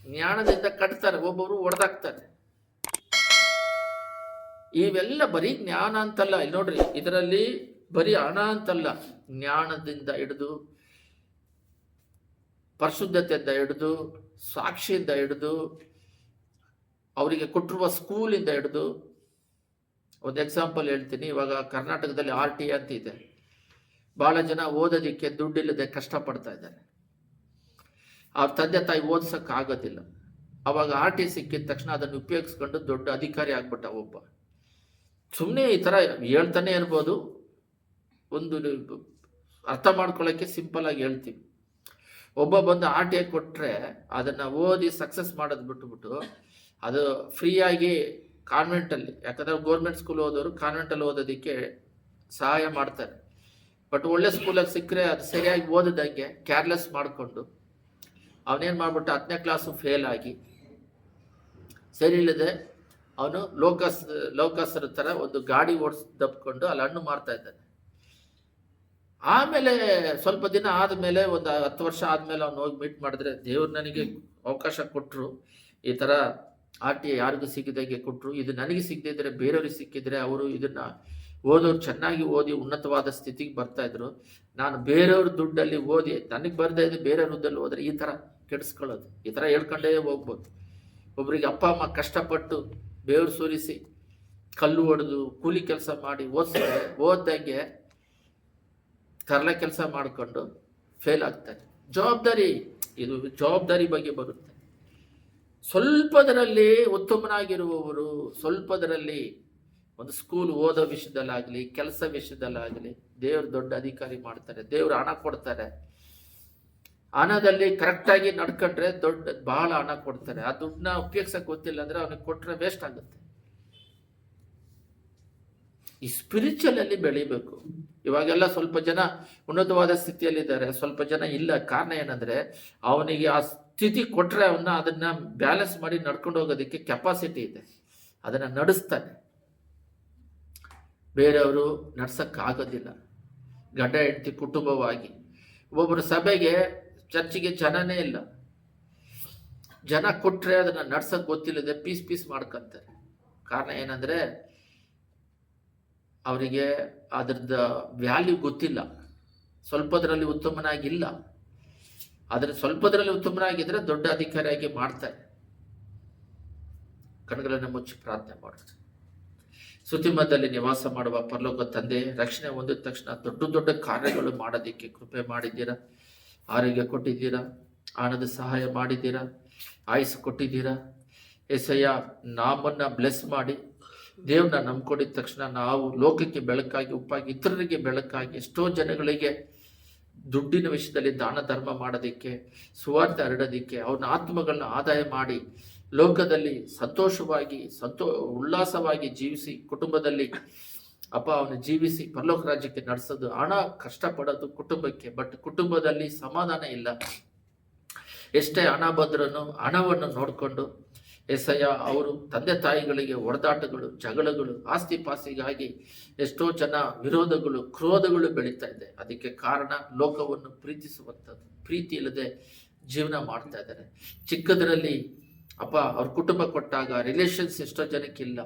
ಜ್ಞಾನದಿಂದ ಕಟ್ತಾರೆ, ಒಬ್ಬೊಬ್ರು ಒಡೆದಾಕ್ತಾರೆ. ಇವೆಲ್ಲ ಬರೀ ಜ್ಞಾನ ಅಂತಲ್ಲ, ಇಲ್ಲಿ ನೋಡ್ರಿ, ಇದರಲ್ಲಿ ಬರೀ ಹಣ ಅಂತಲ್ಲ, ಜ್ಞಾನದಿಂದ ಹಿಡಿದು, ಪರಿಶುದ್ಧತೆಯಿಂದ ಹಿಡಿದು, ಸಾಕ್ಷಿಯಿಂದ ಹಿಡಿದು, ಅವರಿಗೆ ಕೊಟ್ಟಿರುವ ಸ್ಕೂಲಿಂದ ಹಿಡಿದು. ಒಂದು ಎಕ್ಸಾಂಪಲ್ ಹೇಳ್ತೀನಿ. ಇವಾಗ ಕರ್ನಾಟಕದಲ್ಲಿ RT ಅಂತ ಇದೆ. ಬಹಳ ಜನ ಓದೋದಿಕ್ಕೆ ದುಡ್ಡಿಲ್ಲದೆ ಕಷ್ಟಪಡ್ತಾ ಇದ್ದಾರೆ. ಅವ್ರ ತಂದೆ ತಾಯಿ ಓದಿಸೋಕ್ಕಾಗೋದಿಲ್ಲ. ಅವಾಗ RT ಸಿಕ್ಕಿದ ತಕ್ಷಣ ಅದನ್ನು ಉಪಯೋಗಿಸ್ಕೊಂಡು ದೊಡ್ಡ ಅಧಿಕಾರಿ ಆಗ್ಬಿಟ್ಟ ಒಬ್ಬ. ಸುಮ್ಮನೆ ಈ ಥರ ಹೇಳ್ತಾನೆ ಇರ್ಬೋದು. ಒಂದು ಅರ್ಥ ಮಾಡ್ಕೊಳ್ಳೋಕ್ಕೆ ಸಿಂಪಲ್ ಆಗಿ ಹೇಳ್ತೀವಿ. ಒಬ್ಬ ಬಂದು RT ಕೊಟ್ಟರೆ ಅದನ್ನು ಓದಿ ಸಕ್ಸಸ್ ಮಾಡೋದು ಬಿಟ್ಬಿಟ್ಟು ಅದು ಫ್ರೀಯಾಗಿ ಕಾನ್ವೆಂಟಲ್ಲಿ, ಯಾಕಂದರೆ ಗೌರ್ಮೆಂಟ್ ಸ್ಕೂಲ್ ಓದೋರು ಕಾನ್ವೆಂಟಲ್ಲಿ ಓದೋದಕ್ಕೆ ಸಹಾಯ ಮಾಡ್ತಾರೆ. ಬಟ್ ಒಳ್ಳೆ ಸ್ಕೂಲಲ್ಲಿ ಸಿಕ್ಕರೆ ಅದು ಸರಿಯಾಗಿ ಓದಿದಂಗೆ ಕೇರ್ಲೆಸ್ ಮಾಡಿಕೊಂಡು ಅವನೇನು ಮಾಡ್ಬಿಟ್ಟು 10ನೇ ಕ್ಲಾಸು ಫೇಲ್ ಆಗಿ ಸರಿ ಇಲ್ಲದೆ ಅವನು ಲೋಕಸ್ರ ಥರ ಒಂದು ಗಾಡಿ ದಬ್ಕೊಂಡು ಅಲ್ಲಿ ಹಣ್ಣು ಮಾರ್ತಾ ಇದ್ದಾನೆ. ಆಮೇಲೆ ಸ್ವಲ್ಪ ದಿನ ಆದಮೇಲೆ ಒಂದು 10 ವರ್ಷ ಆದಮೇಲೆ ಅವ್ನು ಹೋಗಿ ಮೀಟ್ ಮಾಡಿದ್ರೆ, ದೇವ್ರು ನನಗೆ ಅವಕಾಶ ಕೊಟ್ಟರು, ಈ ಥರ RT ಯಾರಿಗೂ ಸಿಕ್ಕಿದಂಗೆ ಕೊಟ್ಟರು, ಇದು ನನಗೆ ಸಿಗದಿದ್ದರೆ ಬೇರೆಯವ್ರಿಗೆ ಸಿಕ್ಕಿದ್ರೆ ಅವರು ಇದನ್ನು ಓದೋರು ಚೆನ್ನಾಗಿ ಓದಿ ಉನ್ನತವಾದ ಸ್ಥಿತಿಗೆ ಬರ್ತಾಯಿದ್ರು. ನಾನು ಬೇರೆಯವ್ರ ದುಡ್ಡಲ್ಲಿ ಓದಿ ನನಗೆ ಬರದೇ ಇದೆ ಬೇರೆಯವ್ರ ದುಡ್ಡಲ್ಲಿ ಹೋದರೆ ಈ ಥರ ಕೆಡಿಸ್ಕೊಳ್ಳೋದು, ಈ ಥರ ಹೇಳ್ಕೊಂಡೇ ಹೋಗ್ಬೋದು. ಒಬ್ರಿಗೆ ಅಪ್ಪ ಅಮ್ಮ ಕಷ್ಟಪಟ್ಟು ಬೇವ್ರು ಸುರಿಸಿ ಕಲ್ಲು ಹೊಡೆದು ಕೂಲಿ ಕೆಲಸ ಮಾಡಿ ಓದ್ದಂಗೆ ತರಲೆ ಕೆಲಸ ಮಾಡಿಕೊಂಡು ಫೇಲ್ ಆಗ್ತಾರೆ. ಜವಾಬ್ದಾರಿ, ಇದು ಜವಾಬ್ದಾರಿ ಬಗ್ಗೆ ಬರುತ್ತೆ. ಸ್ವಲ್ಪದರಲ್ಲಿ ಉತ್ತಮನಾಗಿರುವವರು, ಸ್ವಲ್ಪದರಲ್ಲಿ ಒಂದು ಸ್ಕೂಲ್ ಓದೋ ವಿಷಯದಲ್ಲಾಗಲಿ, ಕೆಲಸ ವಿಷಯದಲ್ಲಾಗಲಿ ದೇವ್ರು ದೊಡ್ಡ ಅಧಿಕಾರಿ ಮಾಡ್ತಾರೆ. ದೇವ್ರು ಹಣ ಕೊಡ್ತಾರೆ. ಹಣದಲ್ಲಿ ಕರೆಕ್ಟಾಗಿ ನಡ್ಕೊಂಡ್ರೆ ಬಹಳ ಹಣ ಕೊಡ್ತಾರೆ. ಆ ದುಡ್ಡನ್ನ ಉಪಯೋಗಿಸಕ್ಕೆ ಗೊತ್ತಿಲ್ಲ ಅಂದರೆ ಅವನಿಗೆ ಕೊಟ್ಟರೆ ವೇಸ್ಟ್ ಆಗುತ್ತೆ. ಈ ಸ್ಪಿರಿಚುವಲ್ ಅಲ್ಲಿ ಬೆಳಿಬೇಕು. ಇವಾಗೆಲ್ಲ ಸ್ವಲ್ಪ ಜನ ಉನ್ನತವಾದ ಸ್ಥಿತಿಯಲ್ಲಿದ್ದಾರೆ, ಸ್ವಲ್ಪ ಜನ ಇಲ್ಲ. ಕಾರಣ ಏನಂದ್ರೆ ಅವನಿಗೆ ಆ ಸ್ಥಿತಿ ಕೊಟ್ಟರೆ ಅದನ್ನ ಬ್ಯಾಲೆನ್ಸ್ ಮಾಡಿ ನಡ್ಕೊಂಡು ಹೋಗೋದಕ್ಕೆ ಕೆಪಾಸಿಟಿ ಇದೆ, ಅದನ್ನ ನಡೆಸ್ತಾನೆ. ಬೇರೆಯವರು ನಡ್ಸಕ್ಕಾಗೋದಿಲ್ಲ. ಗಂಡ ಹೆಂಡತಿ ಕುಟುಂಬವಾಗಿ ಒಬ್ಬೊಬ್ಬರು ಸಭೆಗೆ ಚರ್ಚಿಗೆ ಜನನೇ ಇಲ್ಲ. ಜನ ಕೊಟ್ಟರೆ ಅದನ್ನ ನಡ್ಸಕ್ ಗೊತ್ತಿಲ್ಲದೆ ಪೀಸ್ ಮಾಡ್ಕೊಂತಾರೆ. ಕಾರಣ ಏನಂದ್ರೆ ಅವರಿಗೆ ಅದರದ ವ್ಯಾಲ್ಯೂ ಗೊತ್ತಿಲ್ಲ. ಸ್ವಲ್ಪದರಲ್ಲಿ ಉತ್ತಮನಾಗಿಲ್ಲ. ಆದರೆ ಸ್ವಲ್ಪದರಲ್ಲಿ ಉತ್ತಮನಾಗಿದ್ರೆ ದೊಡ್ಡ ಅಧಿಕಾರಿಯಾಗಿ ಮಾಡ್ತಾರೆ. ಕಣ್ಗಳನ್ನು ಮುಚ್ಚಿ ಪ್ರಾರ್ಥನೆ ಮಾಡೋಣ. ಸ್ತುತಿಮಧ್ಯದಲ್ಲಿ ನಿವಾಸ ಮಾಡುವ ಪರಲೋಕ ತಂದೆ, ರಕ್ಷಣೆ ಹೊಂದಿದ ತಕ್ಷಣ ದೊಡ್ಡ ಕಾರ್ಯಗಳು ಮಾಡೋದಕ್ಕೆ ಕೃಪೆ ಮಾಡಿದ್ದೀರಾ. ಆರೋಗ್ಯ ಕೊಟ್ಟಿದ್ದೀರಾ, ಹಣದ ಸಹಾಯ ಮಾಡಿದ್ದೀರಾ, ಆಯುಸ್ ಕೊಟ್ಟಿದ್ದೀರಾ. ಎಸಯ್ಯ, ನಮ್ಮನ್ನ ಬ್ಲೆಸ್ ಮಾಡಿ ದೇವ್ರನ್ನ ನಂಬ್ಕೊಂಡಿದ ತಕ್ಷಣ ನಾವು ಲೋಕಕ್ಕೆ ಬೆಳಕಾಗಿ, ಉಪ್ಪಾಗಿ, ಇತರರಿಗೆ ಬೆಳಕಾಗಿ, ಎಷ್ಟೋ ಜನಗಳಿಗೆ ದುಡ್ಡಿನ ವಿಷಯದಲ್ಲಿ ದಾನ ಧರ್ಮ ಮಾಡೋದಕ್ಕೆ, ಸುವಾರ್ತೆ ಹರಡೋದಕ್ಕೆ, ಅವನ ಆತ್ಮಗಳನ್ನ ಆದಾಯ ಮಾಡಿ ಲೋಕದಲ್ಲಿ ಸಂತೋಷವಾಗಿ ಉಲ್ಲಾಸವಾಗಿ ಜೀವಿಸಿ, ಕುಟುಂಬದಲ್ಲಿ ಅವನು ಜೀವಿಸಿ ಪರಲೋಕ ರಾಜ್ಯಕ್ಕೆ ನಡೆಸೋದು. ಹಣ ಕಷ್ಟಪಡೋದು ಕುಟುಂಬಕ್ಕೆ, ಬಟ್ ಕುಟುಂಬದಲ್ಲಿ ಸಮಾಧಾನ ಇಲ್ಲ. ಎಷ್ಟೇ ಹಣ ಬಂದ್ರೂ ಹಣವನ್ನು ನೋಡಿಕೊಂಡು ಎಸಯ್ಯ ಅವರು ತಂದೆ ತಾಯಿಗಳಿಗೆ ಹೊಡೆದಾಟಗಳು, ಜಗಳಗಳು, ಆಸ್ತಿ ಪಾಸ್ತಿಗಾಗಿ ಎಷ್ಟೋ ಜನ ವಿರೋಧಗಳು, ಕ್ರೋಧಗಳು ಬೆಳೀತಾ ಇದೆ. ಅದಕ್ಕೆ ಕಾರಣ ಲೋಕವನ್ನು ಪ್ರೀತಿಸುವಂಥದ್ದು, ಪ್ರೀತಿ ಇಲ್ಲದೆ ಜೀವನ ಮಾಡ್ತಾ ಇದ್ದಾರೆ. ಚಿಕ್ಕದರಲ್ಲಿ ಅವ್ರ ಕುಟುಂಬ ಕೊಟ್ಟಾಗ ರಿಲೇಷನ್ಸ್ ಎಷ್ಟೋ ಜನಕ್ಕಿಲ್ಲ.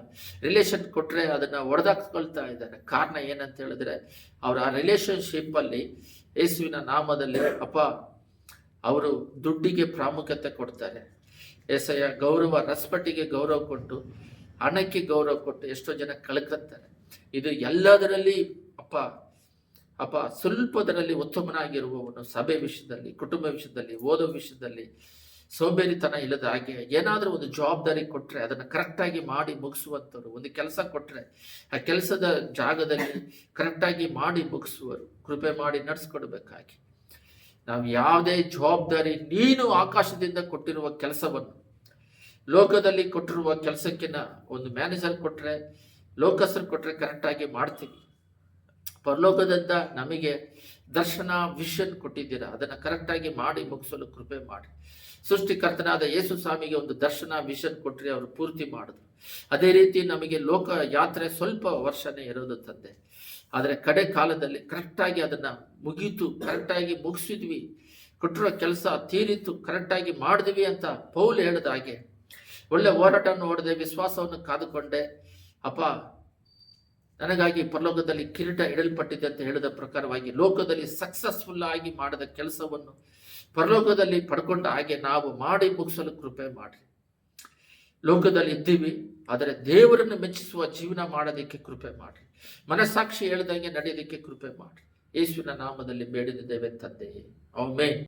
ರಿಲೇಷನ್ ಕೊಟ್ಟರೆ ಅದನ್ನು ಹೊಡೆದಾಕ್ಕೊಳ್ತಾ ಇದ್ದಾರೆ. ಕಾರಣ ಏನಂತ ಹೇಳಿದ್ರೆ ಅವ್ರ ಆ ರಿಲೇಷನ್ಶಿಪ್ಪಲ್ಲಿ ಯೇಸುವಿನ ನಾಮದಲ್ಲಿ ಅವರು ದುಡ್ಡಿಗೆ ಪ್ರಾಮುಖ್ಯತೆ ಕೊಡ್ತಾರೆ. ಎಸೆಯ ಗೌರವ, ರೆಸ್ಪೆಕ್ಟಿಗೆ ಗೌರವ ಕೊಟ್ಟು, ಹಣಕ್ಕೆ ಗೌರವ ಕೊಟ್ಟು ಎಷ್ಟೋ ಜನ ಕಳ್ಕೊತಾರೆ. ಇದು ಎಲ್ಲದರಲ್ಲಿ ಸ್ವಲ್ಪದರಲ್ಲಿ ಉತ್ತಮನಾಗಿರುವವನು ಸಭೆ ವಿಷಯದಲ್ಲಿ, ಕುಟುಂಬ ವಿಷಯದಲ್ಲಿ, ಓದೋ ವಿಷಯದಲ್ಲಿ ಸೋಂಬೇರಿತನ ಇಲ್ಲದ ಹಾಗೆ ಏನಾದರೂ ಒಂದು ಜವಾಬ್ದಾರಿ ಕೊಟ್ಟರೆ ಅದನ್ನು ಕರೆಕ್ಟಾಗಿ ಮಾಡಿ ಮುಗಿಸುವಂಥವ್ರು. ಒಂದು ಕೆಲಸ ಕೊಟ್ಟರೆ ಆ ಕೆಲಸದ ಜಾಗದಲ್ಲಿ ಕರೆಕ್ಟಾಗಿ ಮಾಡಿ ಮುಗಿಸುವರು. ಕೃಪೆ ಮಾಡಿ ನಡೆಸ್ಕೊಡ್ಬೇಕಾಗಿ ನಾವು ಯಾವುದೇ ಜವಾಬ್ದಾರಿ, ನೀನು ಆಕಾಶದಿಂದ ಕೊಟ್ಟಿರುವ ಕೆಲಸವನ್ನು, ಲೋಕದಲ್ಲಿ ಕೊಟ್ಟಿರುವ ಕೆಲಸಕ್ಕಿಂತ ಒಂದು ಮ್ಯಾನೇಜರ್ ಕೊಟ್ಟರೆ, ಲೋಕಸ್ಥರು ಕೊಟ್ಟರೆ ಕರೆಕ್ಟಾಗಿ ಮಾಡ್ತೀವಿ. ಪರಲೋಕದಿಂದ ನಮಗೆ ದರ್ಶನ ವಿಷನ್ ಕೊಟ್ಟಿದ್ದೀರಾ, ಅದನ್ನು ಕರೆಕ್ಟಾಗಿ ಮಾಡಿ ಮುಗಿಸಲು ಕೃಪೆ ಮಾಡಿ. ಸೃಷ್ಟಿಕರ್ತನಾದ ಯೇಸು ಸ್ವಾಮಿಗೆ ಒಂದು ದರ್ಶನ ವಿಷನ್ ಕೊಟ್ಟರೆ ಅವರು ಪೂರ್ತಿ ಮಾಡಿದ್ರು. ಅದೇ ರೀತಿ ನಮಗೆ ಲೋಕ ಯಾತ್ರೆ ಸ್ವಲ್ಪ ವರ್ಷನೇ ಇರೋದು ತಂದೆ, ಆದರೆ ಕಡೆ ಕಾಲದಲ್ಲಿ ಕರೆಕ್ಟಾಗಿ ಅದನ್ನು ಮುಗೀತು, ಕರೆಕ್ಟಾಗಿ ಮುಗಿಸಿದ್ವಿ, ಕೊಟ್ಟಿರೋ ಕೆಲಸ ತೀರಿತು, ಕರೆಕ್ಟಾಗಿ ಮಾಡಿದ್ವಿ ಅಂತ ಪೌಲ್ ಹೇಳಿದ ಹಾಗೆ ಒಳ್ಳೆ ಹೋರಾಟವನ್ನು ಓಡಿದೆ, ವಿಶ್ವಾಸವನ್ನು ಕಾದುಕೊಂಡೆ. ಅಪ್ಪ, ನನಗಾಗಿ ಪರಲೋಕದಲ್ಲಿ ಕಿರೀಟ ಇಡಲ್ಪಟ್ಟಿದೆ ಅಂತ ಹೇಳಿದ ಪ್ರಕಾರವಾಗಿ ಲೋಕದಲ್ಲಿ ಸಕ್ಸಸ್ಫುಲ್ ಆಗಿ ಮಾಡಿದ ಕೆಲಸವನ್ನು ಪರಲೋಕದಲ್ಲಿ ಪಡ್ಕೊಂಡ ಹಾಗೆ ನಾವು ಮಾಡಿ ಮುಗಿಸಲು ಕೃಪೆ ಮಾಡಿ. ಲೋಕದಲ್ಲಿ ಇದ್ದೀವಿ, ಆದರೆ ದೇವರನ್ನು ಮೆಚ್ಚಿಸುವ ಜೀವನ ಮಾಡೋದಕ್ಕೆ ಕೃಪೆ ಮಾಡಿ. ಮನಸ್ಸಾಕ್ಷಿ ಹೇಳ್ದಂಗೆ ನಡೆಯೋದಕ್ಕೆ ಕೃಪೆ ಮಾಡಿ. ಯೇಸುವಿನ ನಾಮದಲ್ಲಿ ಬೇಡಿದ್ದೇವೆ ತಂದೆಯೇ, ಆಮೆನ್.